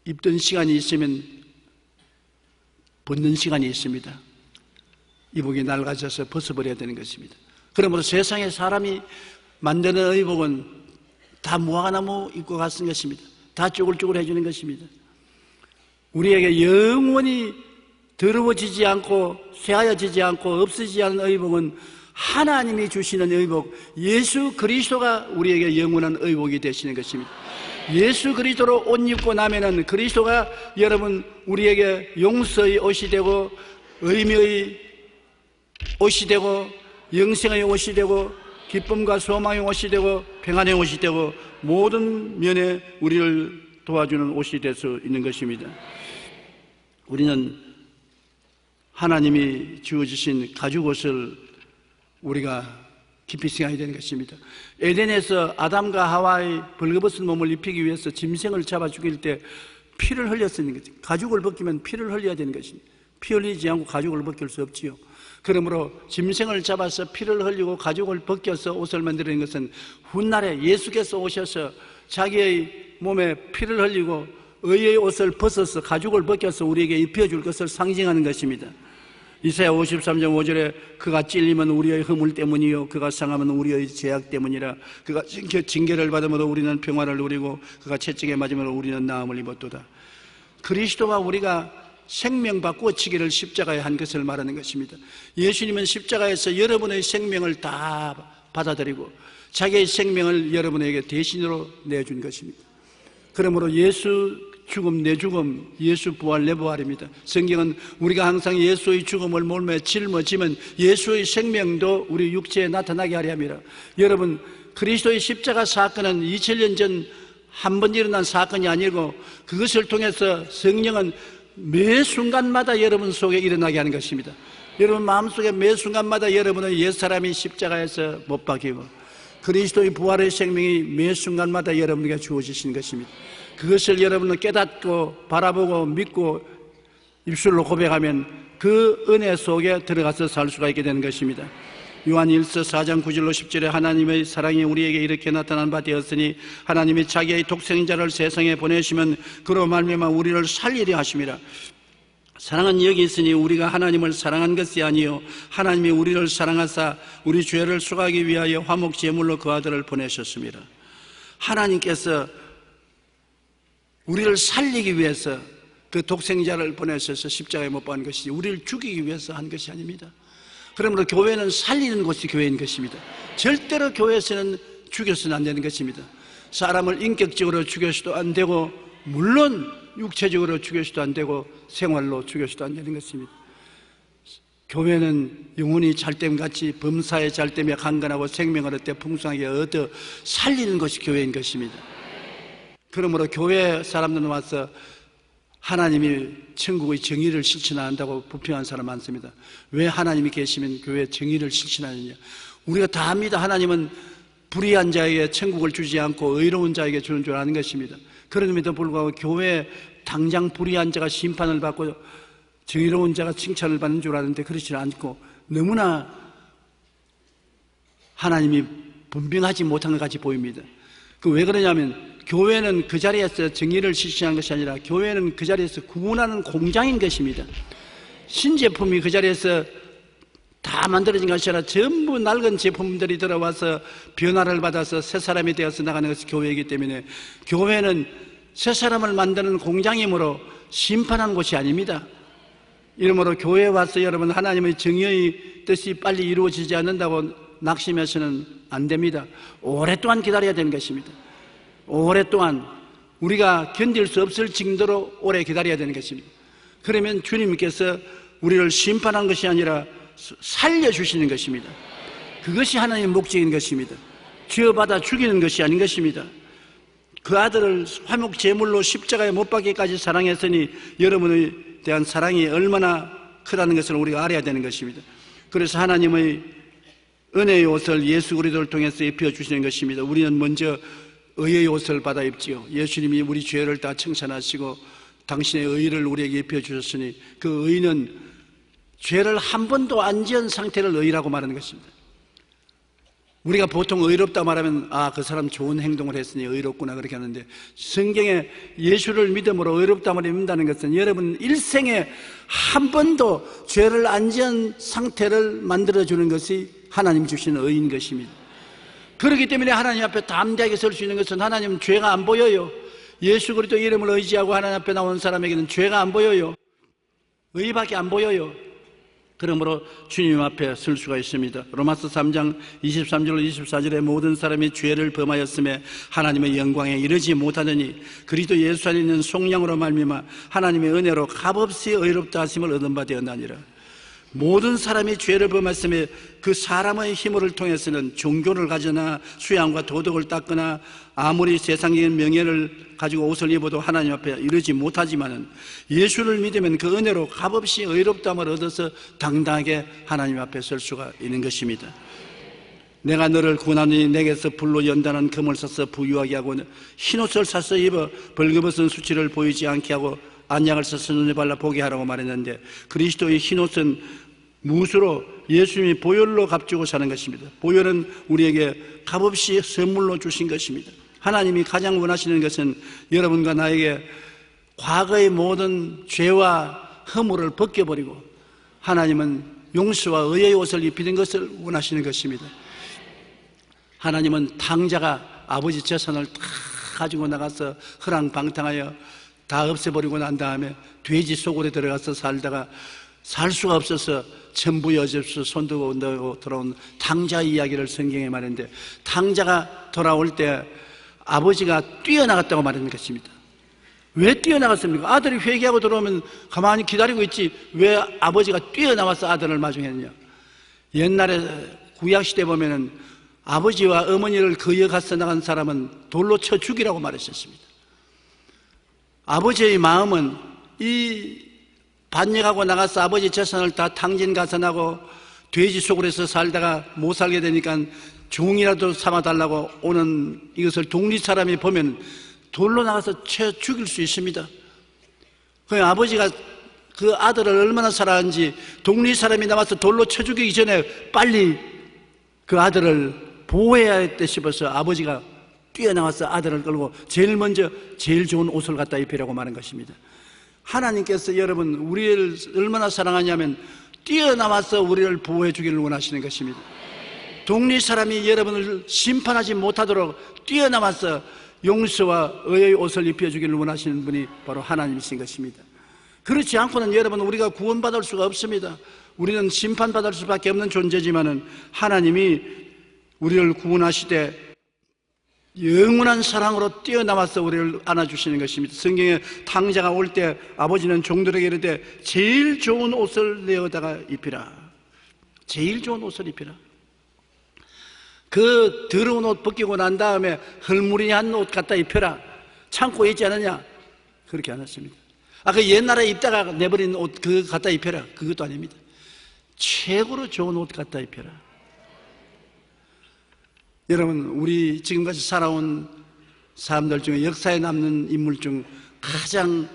Speaker 2: 입던 시간이 있으면 벗는 시간이 있습니다. 의복이 낡아져서 벗어버려야 되는 것입니다. 그러므로 세상에 사람이 만드는 의복은 다 무화과나무 잎과 같은 것입니다. 다 쪼글쪼글 해주는 것입니다. 우리에게 영원히 더러워지지 않고 쇠하여지지 않고 없어지지 않은 의복은 하나님이 주시는 의복, 예수 그리스도가 우리에게 영원한 의복이 되시는 것입니다. 예수 그리스도로 옷 입고 나면은 그리스도가 여러분 우리에게 용서의 옷이 되고 의미의 옷이 되고 영생의 옷이 되고 기쁨과 소망의 옷이 되고 평안의 옷이 되고 모든 면에 우리를 도와주는 옷이 될 수 있는 것입니다. 우리는 하나님이 주어주신 가죽옷을 우리가 깊이 생각해야 되는 것입니다. 에덴에서 아담과 하와의 벌거벗은 몸을 입히기 위해서 짐승을 잡아 죽일 때 피를 흘렸는 거죠. 가죽을 벗기면 피를 흘려야 되는 것입니다. 피 흘리지 않고 가죽을 벗길 수 없지요. 그러므로 짐승을 잡아서 피를 흘리고 가죽을 벗겨서 옷을 만드는 것은 훗날에 예수께서 오셔서 자기의 몸에 피를 흘리고 의의 옷을 벗어서 가죽을 벗겨서 우리에게 입혀줄 것을 상징하는 것입니다. 이사야 53장 5절에 그가 찔리면 우리의 허물 때문이요 그가 상하면 우리의 죄악 때문이라. 그가 징계를 받음으로 우리는 평화를 누리고 그가 채찍에 맞음으로 우리는 나음을 입었도다. 그리스도와 우리가 생명 바꾸어치기를 십자가에 한 것을 말하는 것입니다. 예수님은 십자가에서 여러분의 생명을 다 받아들이고 자기의 생명을 여러분에게 대신으로 내준 것입니다. 그러므로 예수 죽음 내 죽음, 예수 부활 내 부활입니다. 성경은 우리가 항상 예수의 죽음을 몸에 짊어지면 예수의 생명도 우리 육체에 나타나게 하려 함이라. 여러분, 그리스도의 십자가 사건은 2000년 전 한 번 일어난 사건이 아니고 그것을 통해서 성령은 매 순간마다 여러분 속에 일어나게 하는 것입니다. 여러분 마음속에 매 순간마다 여러분의 옛사람이 십자가에서 못 박히고 그리스도의 부활의 생명이 매 순간마다 여러분에게 주어지신 것입니다. 그것을 여러분은 깨닫고 바라보고 믿고 입술로 고백하면 그 은혜 속에 들어가서 살 수가 있게 되는 것입니다. 요한 1서 4장 9절로 10절에 하나님의 사랑이 우리에게 이렇게 나타난 바 되었으니 하나님이 자기의 독생자를 세상에 보내시면 그로 말미암아 우리를 살리려 하심이라. 사랑은 여기 있으니 우리가 하나님을 사랑한 것이 아니요 하나님이 우리를 사랑하사 우리 죄를 속하기 위하여 화목 제물로 그 아들을 보내셨습니다. 하나님께서 우리를 살리기 위해서 그 독생자를 보내셔서 십자가에 못 박은 것이지 우리를 죽이기 위해서 한 것이 아닙니다. 그러므로 교회는 살리는 곳이 교회인 것입니다. 절대로 교회에서는 죽여서는 안 되는 것입니다. 사람을 인격적으로 죽여서도 안 되고, 물론 육체적으로 죽여서도 안 되고, 생활로 죽여서도 안 되는 것입니다. 교회는 영혼이 잘됨같이 범사에 잘됨에 강건하고 생명을 얻되 풍성하게 얻어 살리는 것이 교회인 것입니다. 그러므로 교회 사람들은 와서 하나님이 천국의 정의를 실천한다고 부평한 사람 많습니다. 왜 하나님이 계시면 교회 정의를 실천하느냐? 우리가 다 압니다. 하나님은 불의한 자에게 천국을 주지 않고 의로운 자에게 주는 줄 아는 것입니다. 그럼에도 불구하고 교회에 당장 불의한 자가 심판을 받고 정의로운 자가 칭찬을 받는 줄 아는데 그렇지 않고 너무나 하나님이 분명하지 못한 것 같이 보입니다. 그 왜 그러냐면 교회는 그 자리에서 정의를 실천한 것이 아니라 교회는 그 자리에서 구원하는 공장인 것입니다. 신제품이 그 자리에서 다 만들어진 것이 아니라 전부 낡은 제품들이 들어와서 변화를 받아서 새 사람이 되어서 나가는 것이 교회이기 때문에 교회는 새 사람을 만드는 공장이므로 심판하는 곳이 아닙니다. 이러므로 교회에 와서 여러분 하나님의 정의의 뜻이 빨리 이루어지지 않는다고 낙심해서는 안 됩니다. 오랫동안 기다려야 되는 것입니다. 오랫동안 우리가 견딜 수 없을 정도로 오래 기다려야 되는 것입니다. 그러면 주님께서 우리를 심판한 것이 아니라 살려주시는 것입니다. 그것이 하나님의 목적인 것입니다. 죄받아 죽이는 것이 아닌 것입니다. 그 아들을 화목 제물로 십자가에 못 박기까지 사랑했으니 여러분에 대한 사랑이 얼마나 크다는 것을 우리가 알아야 되는 것입니다. 그래서 하나님의 은혜의 옷을 예수 그리스도를 통해서 입혀주시는 것입니다. 우리는 먼저 의의 옷을 받아 입지요. 예수님이 우리 죄를 다 청산하시고 당신의 의를 우리에게 입혀주셨으니 그 의는 죄를 한 번도 안 지은 상태를 의라고 말하는 것입니다. 우리가 보통 의롭다 말하면 그 사람 좋은 행동을 했으니 의롭구나 그렇게 하는데 성경에 예수를 믿음으로 의롭다을 입는다는 것은 여러분 일생에 한 번도 죄를 안 지은 상태를 만들어주는 것이 하나님 주신 의인 것입니다. 그렇기 때문에 하나님 앞에 담대하게 설 수 있는 것은 하나님은 죄가 안 보여요. 예수 그리스도 이름을 의지하고 하나님 앞에 나온 사람에게는 죄가 안 보여요. 의밖에 안 보여요. 그러므로 주님 앞에 설 수가 있습니다. 로마서 3장 23절 24절에 모든 사람이 죄를 범하였음에 하나님의 영광에 이르지 못하더니 그리스도 예수 안에 있는 속량으로 말미암아 하나님의 은혜로 값없이 의롭다 하심을 얻은 바 되었나니라. 모든 사람이 죄를 범했음에 그 사람의 힘을 통해서는 종교를 가져나 수양과 도덕을 닦거나 아무리 세상적인 명예를 가지고 옷을 입어도 하나님 앞에 이르지 못하지만은 예수를 믿으면 그 은혜로 값없이 의롭다함을 얻어서 당당하게 하나님 앞에 설 수가 있는 것입니다. 내가 너를 구원하니 내게서 불로 연단한 금을 사서 부유하게 하고 흰옷을 사서 입어 벌거벗은 수치를 보이지 않게 하고 안약을 써서 눈에 발라 보게 하라고 말했는데 그리스도의 흰옷은 무수로 예수님이 보혈로 값주고 사는 것입니다. 보혈은 우리에게 값없이 선물로 주신 것입니다. 하나님이 가장 원하시는 것은 여러분과 나에게 과거의 모든 죄와 허물을 벗겨버리고 하나님은 용서와 의의 옷을 입히는 것을 원하시는 것입니다. 하나님은 탕자가 아버지 재산을 다 가지고 나가서 허랑방탕하여 다 없애버리고 난 다음에 돼지 속으로 들어가서 살다가 살 수가 없어서 천부여접수 손두고 온다고 돌아온 탕자 이야기를 성경에 말했는데 탕자가 돌아올 때 아버지가 뛰어나갔다고 말하는 것입니다. 왜 뛰어나갔습니까? 아들이 회개하고 들어오면 가만히 기다리고 있지 왜 아버지가 뛰어나와서 아들을 마중했느냐? 옛날에 구약시대 보면은 아버지와 어머니를 거역하서 나간 사람은 돌로 쳐 죽이라고 말했었습니다. 아버지의 마음은 이 반역하고 나가서 아버지 재산을 다 탕진가산하고 돼지 속으로서 살다가 못 살게 되니까 종이라도 삼아달라고 오는 이것을 독립 사람이 보면 돌로 나가서 채 죽일 수 있습니다. 그 아버지가 그 아들을 얼마나 사랑하는지 독립 사람이 나와서 돌로 쳐 죽이기 전에 빨리 그 아들을 보호해야 했다 싶어서 아버지가 뛰어나와서 아들을 끌고 제일 먼저 제일 좋은 옷을 갖다 입히라고 말한 것입니다. 하나님께서 여러분 우리를 얼마나 사랑하냐면 뛰어나와서 우리를 보호해 주기를 원하시는 것입니다. 독립 사람이 여러분을 심판하지 못하도록 뛰어나와서 용서와 의의 옷을 입혀주기를 원하시는 분이 바로 하나님이신 것입니다. 그렇지 않고는 여러분 우리가 구원받을 수가 없습니다. 우리는 심판받을 수밖에 없는 존재지만은 하나님이 우리를 구원하시되 영원한 사랑으로 뛰어나와서 우리를 안아주시는 것입니다. 성경에 탕자가 올 때 아버지는 종들에게 이르되 제일 좋은 옷을 내어다가 입히라. 제일 좋은 옷을 입히라. 그 더러운 옷 벗기고 난 다음에 헐무리한 옷 갖다 입혀라. 참고 있지 않느냐? 그렇게 안 했습니다. 그 옛날에 입다가 내버린 옷 그거 갖다 입혀라. 그것도 아닙니다. 최고로 좋은 옷 갖다 입혀라. 여러분, 우리 지금까지 살아온 사람들 중에 역사에 남는 인물 중 가장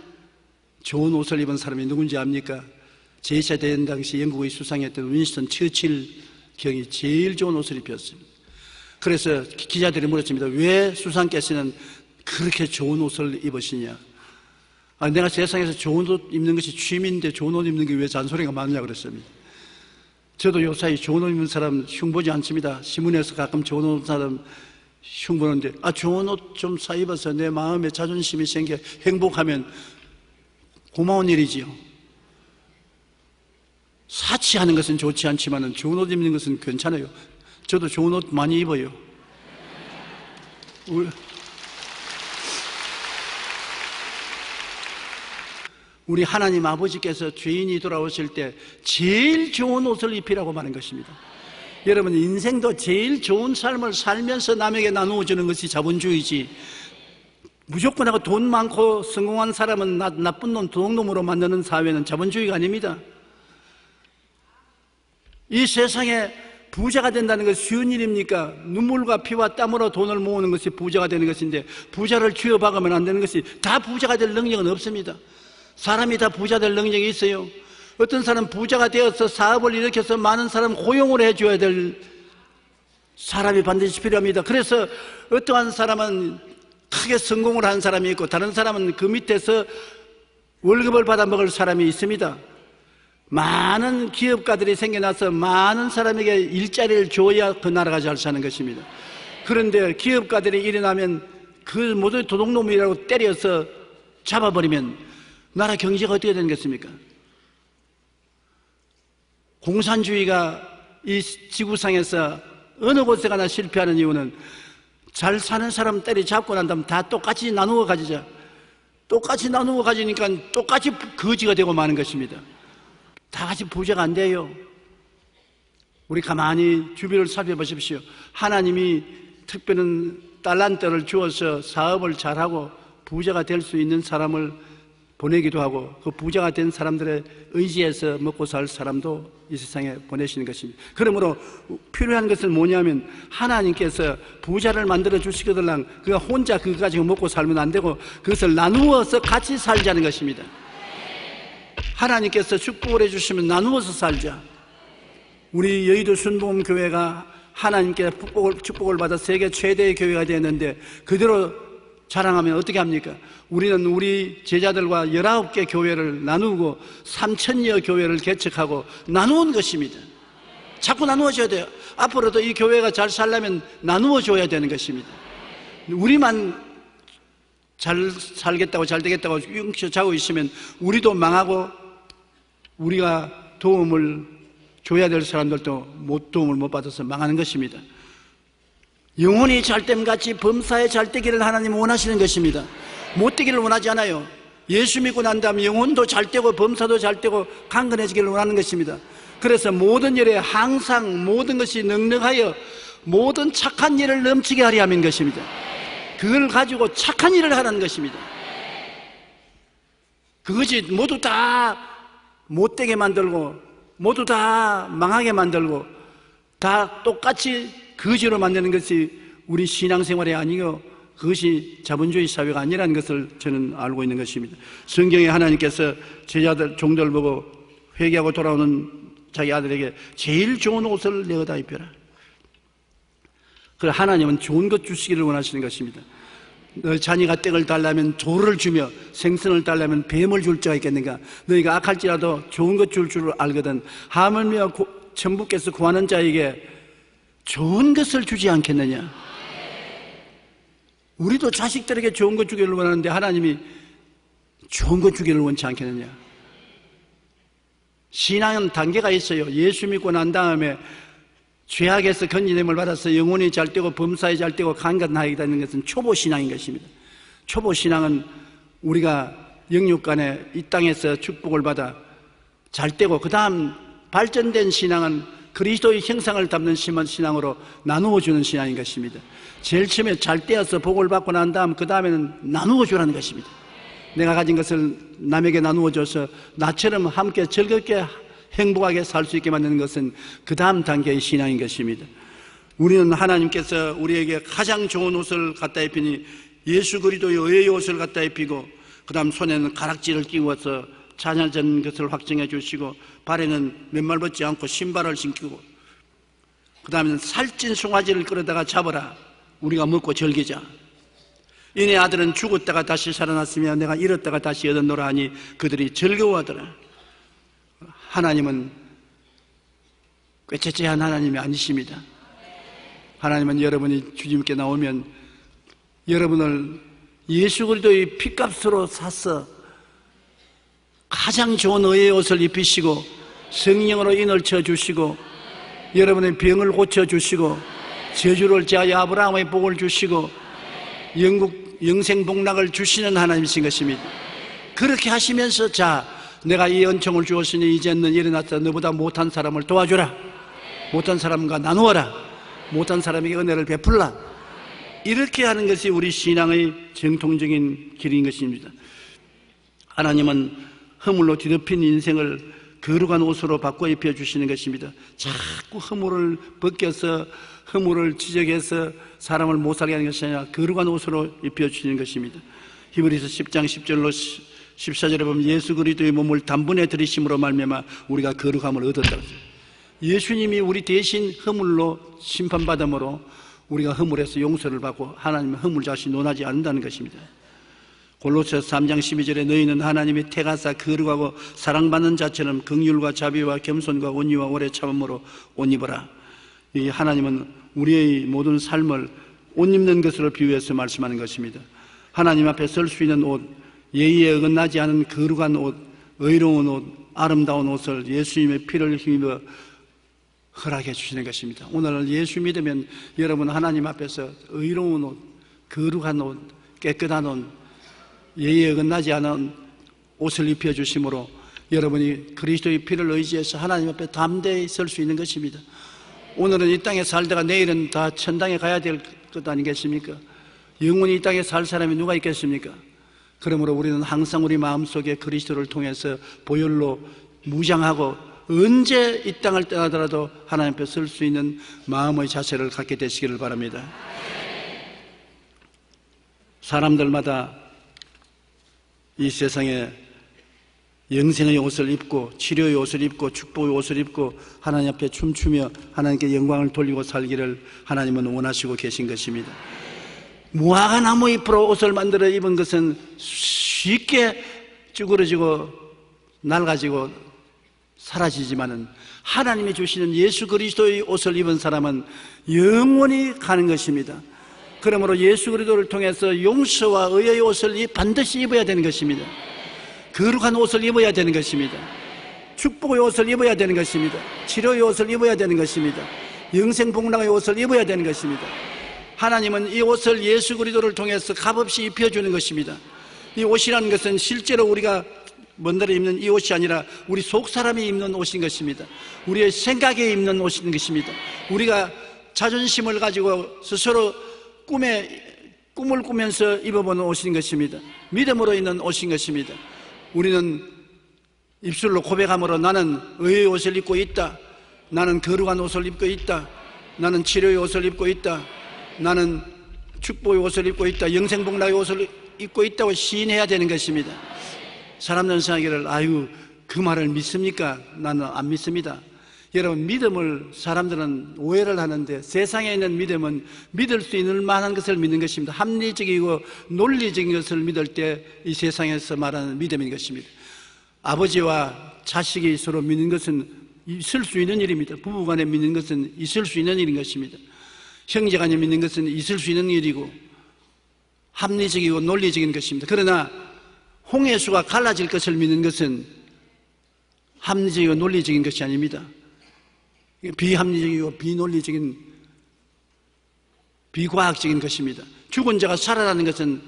Speaker 2: 좋은 옷을 입은 사람이 누군지 압니까? 제2차 대전 당시 영국의 수상이었던 윈스턴 처칠 경이 제일 좋은 옷을 입혔습니다. 그래서 기자들이 물었습니다. 왜 수상께서는 그렇게 좋은 옷을 입으시냐? 내가 세상에서 좋은 옷 입는 것이 취미인데 좋은 옷 입는 게 왜 잔소리가 많냐 그랬습니다. 저도 요사이 좋은 옷 입는 사람 흉보지 않습니다. 신문에서 가끔 좋은 옷 입는 사람 흉보는데 좋은 옷 좀 사 입어서 내 마음에 자존심이 생겨 행복하면 고마운 일이지요. 사치하는 것은 좋지 않지만 좋은 옷 입는 것은 괜찮아요. 저도 좋은 옷 많이 입어요. 우리 하나님 아버지께서 죄인이 돌아오실 때 제일 좋은 옷을 입히라고 말한 것입니다. 여러분, 인생도 제일 좋은 삶을 살면서 남에게 나누어 주는 것이 자본주의지, 무조건 하고 돈 많고 성공한 사람은 나쁜 놈, 도둑놈으로 만드는 사회는 자본주의가 아닙니다. 이 세상에 부자가 된다는 것이 쉬운 일입니까? 눈물과 피와 땀으로 돈을 모으는 것이 부자가 되는 것인데, 부자를 쥐어박으면 안 되는 것이, 다 부자가 될 능력은 없습니다. 사람이 다 부자 될 능력이 있어요. 어떤 사람은 부자가 되어서 사업을 일으켜서 많은 사람 고용을 해줘야 될 사람이 반드시 필요합니다. 그래서 어떠한 사람은 크게 성공을 한 사람이 있고, 다른 사람은 그 밑에서 월급을 받아 먹을 사람이 있습니다. 많은 기업가들이 생겨나서 많은 사람에게 일자리를 줘야 그 나라가 잘 사는 것입니다. 그런데 기업가들이 일어나면 그 모두 도둑놈이라고 때려서 잡아버리면 나라 경제가 어떻게 되는 것입니까? 공산주의가 이 지구상에서 어느 곳에 가나 실패하는 이유는 잘 사는 사람 때려잡고 난 다음 다 똑같이 나누어 가지자. 똑같이 나누어 가지니까 똑같이 거지가 되고 마는 것입니다. 다 같이 부자가 안 돼요. 우리 가만히 주변을 살펴보십시오. 하나님이 특별한 달란트를 주어서 사업을 잘하고 부자가 될 수 있는 사람을 보내기도 하고, 그 부자가 된 사람들의 의지에서 먹고 살 사람도 이 세상에 보내시는 것입니다. 그러므로 필요한 것은 뭐냐면, 하나님께서 부자를 만들어 주시거든 그가 혼자 그거 가지고 먹고 살면 안 되고 그것을 나누어서 같이 살자는 것입니다. 하나님께서 축복을 해주시면 나누어서 살자. 우리 여의도 순복음교회가 하나님께 축복을 받아 세계 최대의 교회가 되었는데, 그대로 자랑하면 어떻게 합니까? 우리는 우리 제자들과 19개 교회를 나누고 3,000여 교회를 개척하고 나누는 것입니다. 자꾸 나누어줘야 돼요. 앞으로도 이 교회가 잘 살려면 나누어줘야 되는 것입니다. 우리만 잘 살겠다고 잘 되겠다고 융쳐자고 있으면 우리도 망하고, 우리가 도움을 줘야 될 사람들도 도움을 못 받아서 망하는 것입니다. 영혼이 잘됨같이 범사에 잘되기를 하나님은 원하시는 것입니다. 못되기를 원하지 않아요. 예수 믿고 난 다음에 영혼도 잘되고 범사도 잘되고 강건해지기를 원하는 것입니다. 그래서 모든 일에 항상 모든 것이 넉넉하여 모든 착한 일을 넘치게 하려 함인 것입니다. 그걸 가지고 착한 일을 하라는 것입니다. 그것이 모두 다 못되게 만들고 모두 다 망하게 만들고 다 똑같이 거지로 만드는 것이 우리 신앙생활이 아니고 그것이 자본주의 사회가 아니라는 것을 저는 알고 있는 것입니다. 성경에 하나님께서 제자들, 종들 보고 회개하고 돌아오는 자기 아들에게 제일 좋은 옷을 내어다 입혀라. 그래서 하나님은 좋은 것 주시기를 원하시는 것입니다. 너 자녀가 떡을 달라면 돌을 주며 생선을 달라면 뱀을 줄 자가 있겠는가? 너희가 악할지라도 좋은 것 줄 줄 알거든. 하물며 천부께서 구하는 자에게 좋은 것을 주지 않겠느냐? 우리도 자식들에게 좋은 것 주기를 원하는데 하나님이 좋은 것 주기를 원치 않겠느냐? 신앙은 단계가 있어요. 예수 믿고 난 다음에 죄악에서 건지냄을 받아서 영혼이 잘 되고 범사에 잘 되고 강간 나이게 되는 것은 초보 신앙인 것입니다. 초보 신앙은 우리가 영육간에 이 땅에서 축복을 받아 잘 되고 그 다음 발전된 신앙은 그리스도의 형상을 담는 심한 신앙으로 나누어 주는 신앙인 것입니다. 제일 처음에 잘 되어서 복을 받고 난 다음 그 다음에는 나누어 주라는 것입니다. 내가 가진 것을 남에게 나누어 줘서 나처럼 함께 즐겁게 행복하게 살 수 있게 만드는 것은 그 다음 단계의 신앙인 것입니다. 우리는 하나님께서 우리에게 가장 좋은 옷을 갖다 입히니 예수 그리스도의 의의 옷을 갖다 입히고 그 다음 손에는 가락지를 끼워서 찬양하는 것을 확증해 주시고 발에는 맨발 벗지 않고 신발을 신기고 그 다음에는 살찐 송아지를 끌어다가 잡아라 우리가 먹고 즐기자. 이네 아들은 죽었다가 다시 살아났으며 내가 잃었다가 다시 얻었노라 하니 그들이 즐거워하더라. 하나님은 꾀째째한 하나님이 아니십니다. 하나님은 여러분이 주님께 나오면 여러분을 예수 그리스도의 피값으로 사서 가장 좋은 의의 옷을 입히시고 성령으로 인을 쳐주시고 여러분의 병을 고쳐주시고 저주를 제하여 아브라함의 복을 주시고 영생 복락을 주시는 하나님이신 것입니다. 그렇게 하시면서 자 내가 이 은총을 주었으니 이제는 일어나서 너보다 못한 사람을 도와주라. 못한 사람과 나누어라. 못한 사람에게 은혜를 베풀라. 이렇게 하는 것이 우리 신앙의 정통적인 길인 것입니다. 하나님은 허물로 뒤덮인 인생을 거룩한 옷으로 바꿔 입혀주시는 것입니다. 자꾸 허물을 벗겨서 허물을 지적해서 사람을 못 살게 하는 것이 아니라 거룩한 옷으로 입혀주시는 것입니다. 히브리서 10장 10절로 14절에 보면 예수 그리스도의 몸을 단번에 들이심으로 말미암아 우리가 거룩함을 얻었다. 예수님이 우리 대신 허물로 심판받음으로 우리가 허물에서 용서를 받고 하나님은 허물 자신 논하지 않는다는 것입니다. 골로새서 3장 12절에 너희는 하나님이 택하사 거룩하고 사랑받는 자처럼 긍휼과 자비와 겸손과 온유와 오래 참음으로 옷 입어라. 이 하나님은 우리의 모든 삶을 옷 입는 것으로 비유해서 말씀하는 것입니다. 하나님 앞에 설 수 있는 옷, 예의에 어긋나지 않은 거룩한 옷, 의로운 옷, 아름다운 옷을 예수님의 피를 힘입어 허락해 주시는 것입니다. 오늘 예수 믿으면 여러분 하나님 앞에서 의로운 옷, 거룩한 옷, 깨끗한 옷, 예의에 어긋나지 않은 옷을 입혀주심으로 여러분이 그리스도의 피를 의지해서 하나님 앞에 담대히 설 수 있는 것입니다. 오늘은 이 땅에 살다가 내일은 다 천당에 가야 될 것 아니겠습니까? 영원히 이 땅에 살 사람이 누가 있겠습니까? 그러므로 우리는 항상 우리 마음속에 그리스도를 통해서 보혈로 무장하고 언제 이 땅을 떠나더라도 하나님 앞에 설 수 있는 마음의 자세를 갖게 되시기를 바랍니다. 사람들마다 이 세상에 영생의 옷을 입고 치료의 옷을 입고 축복의 옷을 입고 하나님 앞에 춤추며 하나님께 영광을 돌리고 살기를 하나님은 원하시고 계신 것입니다. 무화과 나무 잎으로 옷을 만들어 입은 것은 쉽게 쭈그러지고 낡아지고 사라지지만은 하나님이 주시는 예수 그리스도의 옷을 입은 사람은 영원히 가는 것입니다. 그러므로 예수 그리스도를 통해서 용서와 의의 옷을 반드시 입어야 되는 것입니다. 거룩한 옷을 입어야 되는 것입니다. 축복의 옷을 입어야 되는 것입니다. 치료의 옷을 입어야 되는 것입니다. 영생 복락의 옷을 입어야 되는 것입니다. 하나님은 이 옷을 예수 그리스도를 통해서 값없이 입혀주는 것입니다. 이 옷이라는 것은 실제로 우리가 먼데로 입는 이 옷이 아니라 우리 속 사람이 입는 옷인 것입니다. 우리의 생각에 입는 옷인 것입니다. 우리가 자존심을 가지고 스스로 꿈을 꾸면서 입어보는 옷인 것입니다. 믿음으로 있는 옷인 것입니다. 우리는 입술로 고백함으로 나는 의의 옷을 입고 있다. 나는 거룩한 옷을 입고 있다. 나는 치료의 옷을 입고 있다. 나는 축복의 옷을 입고 있다. 영생복락의 옷을 입고 있다고 시인해야 되는 것입니다. 사람들은 생각하기를 아유 그 말을 믿습니까? 나는 안 믿습니다. 여러분 믿음을 사람들은 오해를 하는데 세상에 있는 믿음은 믿을 수 있는 만한 것을 믿는 것입니다. 합리적이고 논리적인 것을 믿을 때 이 세상에서 말하는 믿음인 것입니다. 아버지와 자식이 서로 믿는 것은 있을 수 있는 일입니다. 부부간에 믿는 것은 있을 수 있는 일인 것입니다. 형제간에 믿는 것은 있을 수 있는 일이고 합리적이고 논리적인 것입니다. 그러나 홍해수가 갈라질 것을 믿는 것은 합리적이고 논리적인 것이 아닙니다. 비합리적이고 비논리적인, 비과학적인 것입니다. 죽은 자가 살아나는 것은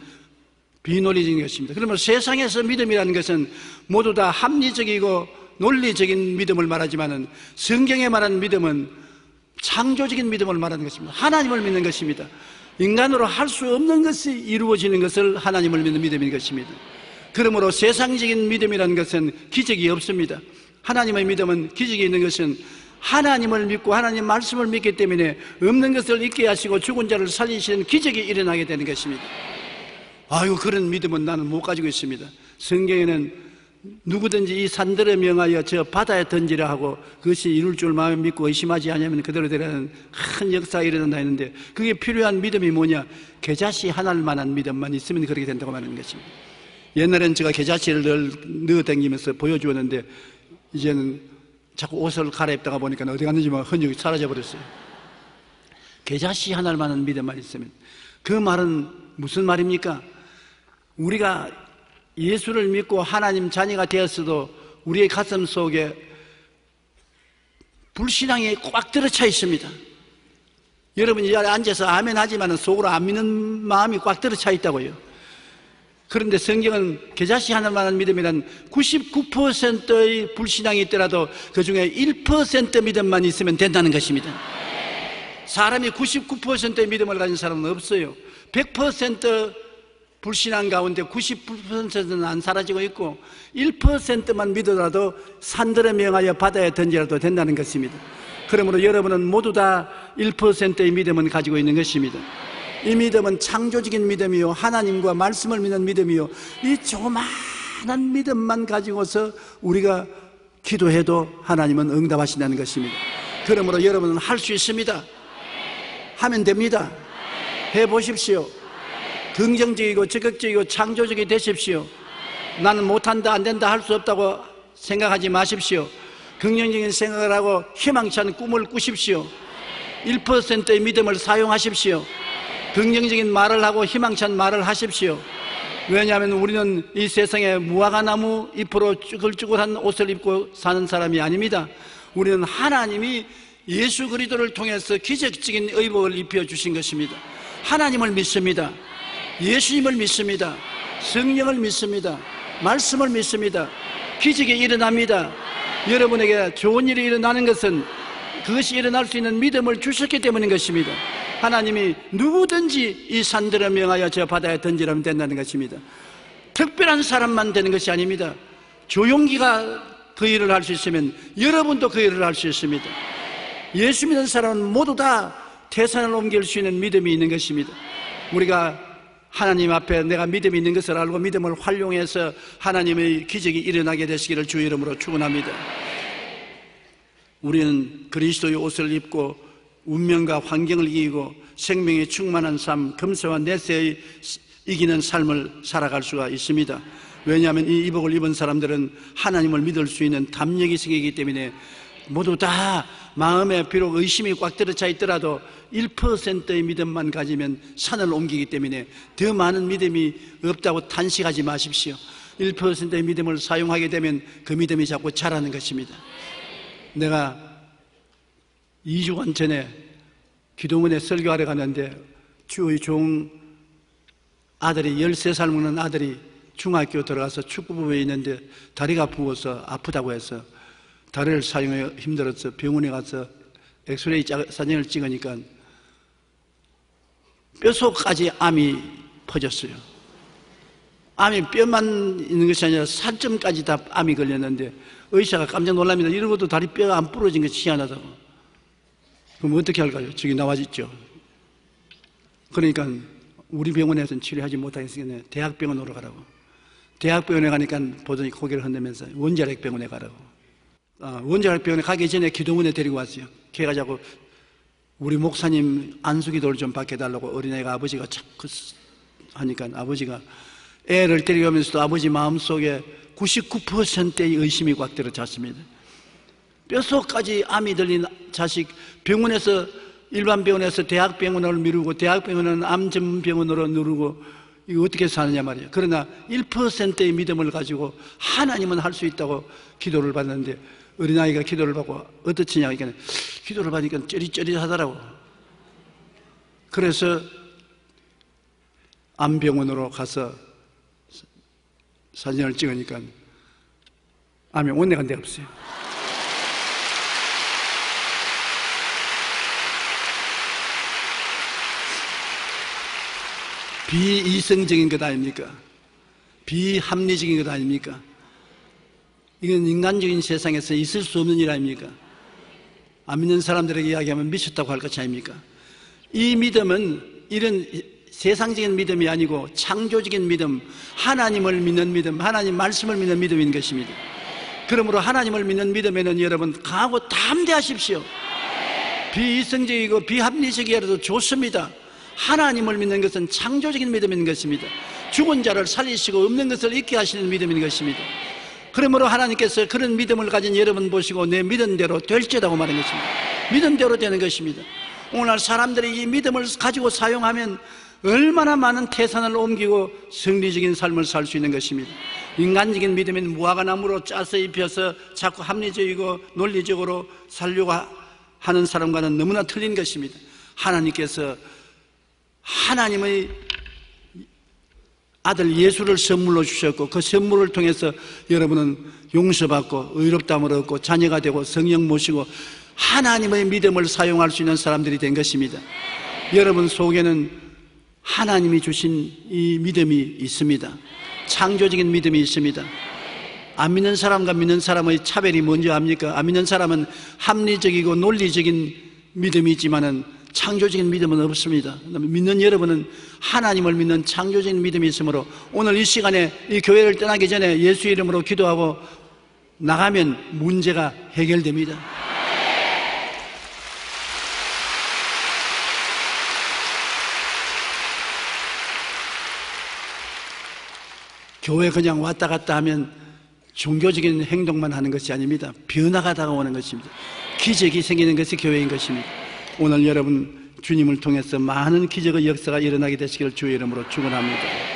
Speaker 2: 비논리적인 것입니다. 그러면 세상에서 믿음이라는 것은 모두 다 합리적이고 논리적인 믿음을 말하지만은 성경에 말하는 믿음은 창조적인 믿음을 말하는 것입니다. 하나님을 믿는 것입니다. 인간으로 할 수 없는 것이 이루어지는 것을 하나님을 믿는 믿음인 것입니다. 그러므로 세상적인 믿음이라는 것은 기적이 없습니다. 하나님의 믿음은 기적이 있는 것은 하나님을 믿고 하나님 말씀을 믿기 때문에 없는 것을 있게 하시고 죽은 자를 살리시는 기적이 일어나게 되는 것입니다. 아유, 그런 믿음은 나는 못 가지고 있습니다. 성경에는 누구든지 이 산들에 명하여 저 바다에 던지라 하고 그것이 이룰 줄 마음에 믿고 의심하지 않으면 그대로 되라는 큰 역사가 일어난다 했는데, 그게 필요한 믿음이 뭐냐? 겨자씨 하나를 만한 믿음만 있으면 그렇게 된다고 말하는 것입니다. 옛날엔 제가 겨자씨를 늘 넣어다니면서 보여주었는데 이제는 자꾸 옷을 갈아입다가 보니까 어디 갔는지 막 흔적이 사라져버렸어요. 겨자씨 하나를 만한 믿음만 있으면. 그 말은 무슨 말입니까? 우리가 예수를 믿고 하나님 자녀가 되었어도 우리의 가슴 속에 불신앙이 꽉 들어차 있습니다. 여러분 이 자리에 앉아서 아멘 하지만 속으로 안 믿는 마음이 꽉 들어차 있다고요. 그런데 성경은 겨자씨 하나만한 믿음이란 99%의 불신앙이 있더라도 그 중에 1% 믿음만 있으면 된다는 것입니다. 사람이 99%의 믿음을 가진 사람은 없어요. 100% 불신앙 가운데 99%는 안 사라지고 있고 1%만 믿어라도 산들에 명하여 바다에 던지라도 된다는 것입니다. 그러므로 여러분은 모두 다 1%의 믿음은 가지고 있는 것입니다. 이 믿음은 창조적인 믿음이요, 하나님과 말씀을 믿는 믿음이요, 이 조그마한 믿음만 가지고서 우리가 기도해도 하나님은 응답하신다는 것입니다. 그러므로 여러분은 할 수 있습니다. 하면 됩니다. 해보십시오. 긍정적이고 적극적이고 창조적이 되십시오. 나는 못한다, 안 된다, 할 수 없다고 생각하지 마십시오. 긍정적인 생각을 하고 희망찬 꿈을 꾸십시오. 1%의 믿음을 사용하십시오. 긍정적인 말을 하고 희망찬 말을 하십시오. 왜냐하면 우리는 이 세상에 무화과 나무 잎으로 쭈글쭈글한 옷을 입고 사는 사람이 아닙니다. 우리는 하나님이 예수 그리스도를 통해서 기적적인 의복을 입혀주신 것입니다. 하나님을 믿습니다. 예수님을 믿습니다. 성령을 믿습니다. 말씀을 믿습니다. 기적이 일어납니다. 여러분에게 좋은 일이 일어나는 것은 그것이 일어날 수 있는 믿음을 주셨기 때문인 것입니다. 하나님이 누구든지 이 산들을 명하여 저 바다에 던지라면 된다는 것입니다. 특별한 사람만 되는 것이 아닙니다. 조용기가 그 일을 할 수 있으면 여러분도 그 일을 할 수 있습니다. 예수 믿는 사람은 모두 다 태산을 옮길 수 있는 믿음이 있는 것입니다. 우리가 하나님 앞에 내가 믿음이 있는 것을 알고 믿음을 활용해서 하나님의 기적이 일어나게 되시기를 주 이름으로 축원합니다. 우리는 그리스도의 옷을 입고 운명과 환경을 이기고 생명에 충만한 삶, 금세와 내세의 이기는 삶을 살아갈 수가 있습니다. 왜냐하면 이 이복을 입은 사람들은 하나님을 믿을 수 있는 담력이 생기기 때문에 모두 다 마음에 비록 의심이 꽉 들어차 있더라도 1%의 믿음만 가지면 산을 옮기기 때문에 더 많은 믿음이 없다고 탄식하지 마십시오. 1%의 믿음을 사용하게 되면 그 믿음이 자꾸 자라는 것입니다. 내가 2주간 전에 기도문에 설교하러 갔는데 주의 종 아들이 13살 먹는 아들이 중학교 들어가서 축구부에 있는데 다리가 부어서 아프다고 해서 다리를 사용해 힘들어서 병원에 가서 엑스레이 사진을 찍으니까 뼛속까지 암이 퍼졌어요. 암이 뼈만 있는 것이 아니라 살점까지 다 암이 걸렸는데 의사가 깜짝 놀랍니다. 이런 것도 다리 뼈가 안 부러진 것이 희한하다고. 그럼 어떻게 할까요? 저기 나와있죠. 그러니까 우리 병원에서는 치료하지 못하겠으니까 대학병원으로 가라고. 대학병원에 가니까 보더니 고개를 흔들면서 원자력병원에 가라고. 원자력병원에 가기 전에 기도문에 데리고 왔어요. 걔가자고 우리 목사님 안수기도를 좀 받게달라고 어린애가 아버지가 자꾸 하니까 아버지가 애를 데려가면서도 아버지 마음속에 99%의 의심이 꽉 들어찼습니다. 뼛속까지 암이 들린 자식, 병원에서 일반 병원에서 대학병원을 미루고 대학병원은 암전문병원으로 누르고 이거 어떻게 사느냐 말이에요. 그러나 1%의 믿음을 가지고 하나님은 할 수 있다고 기도를 받는데, 어린아이가 기도를 받고 어떻지냐 하니까 기도를 받으니까 쩌릿쩌릿하더라고. 그래서 암병원으로 가서 사진을 찍으니까 암에 온내가 데 없어요. 비이성적인 것 아닙니까? 비합리적인 것 아닙니까? 이건 인간적인 세상에서 있을 수 없는 일 아닙니까? 안 믿는 사람들에게 이야기하면 미쳤다고 할 것이 아닙니까? 이 믿음은 이런 세상적인 믿음이 아니고 창조적인 믿음, 하나님을 믿는 믿음, 하나님 말씀을 믿는 믿음인 것입니다. 그러므로 하나님을 믿는 믿음에는 여러분 강하고 담대하십시오. 비이성적이고 비합리적이라도 좋습니다. 하나님을 믿는 것은 창조적인 믿음인 것입니다. 죽은 자를 살리시고 없는 것을 있게 하시는 믿음인 것입니다. 그러므로 하나님께서 그런 믿음을 가진 여러분 보시고 내 믿은 대로 될지라고 말한 것입니다. 믿은 대로 되는 것입니다. 오늘날 사람들이 이 믿음을 가지고 사용하면 얼마나 많은 태산을 옮기고 성리적인 삶을 살 수 있는 것입니다. 인간적인 믿음은 무화과나무로 짜서 입혀서 자꾸 합리적이고 논리적으로 살려고 하는 사람과는 너무나 틀린 것입니다. 하나님께서 하나님의 아들 예수를 선물로 주셨고 그 선물을 통해서 여러분은 용서받고 의롭다함을 얻고 자녀가 되고 성령 모시고 하나님의 믿음을 사용할 수 있는 사람들이 된 것입니다. 여러분 속에는 하나님이 주신 이 믿음이 있습니다. 창조적인 믿음이 있습니다. 안 믿는 사람과 믿는 사람의 차별이 뭔지 압니까? 안 믿는 사람은 합리적이고 논리적인 믿음이 있지만은 창조적인 믿음은 없습니다. 믿는 여러분은 하나님을 믿는 창조적인 믿음이 있으므로 오늘 이 시간에 이 교회를 떠나기 전에 예수 이름으로 기도하고 나가면 문제가 해결됩니다. 교회 그냥 왔다 갔다 하면 종교적인 행동만 하는 것이 아닙니다. 변화가 다가오는 것입니다. 기적이 생기는 것이 교회인 것입니다. 오늘 여러분 주님을 통해서 많은 기적의 역사가 일어나게 되시기를 주의 이름으로 축원합니다.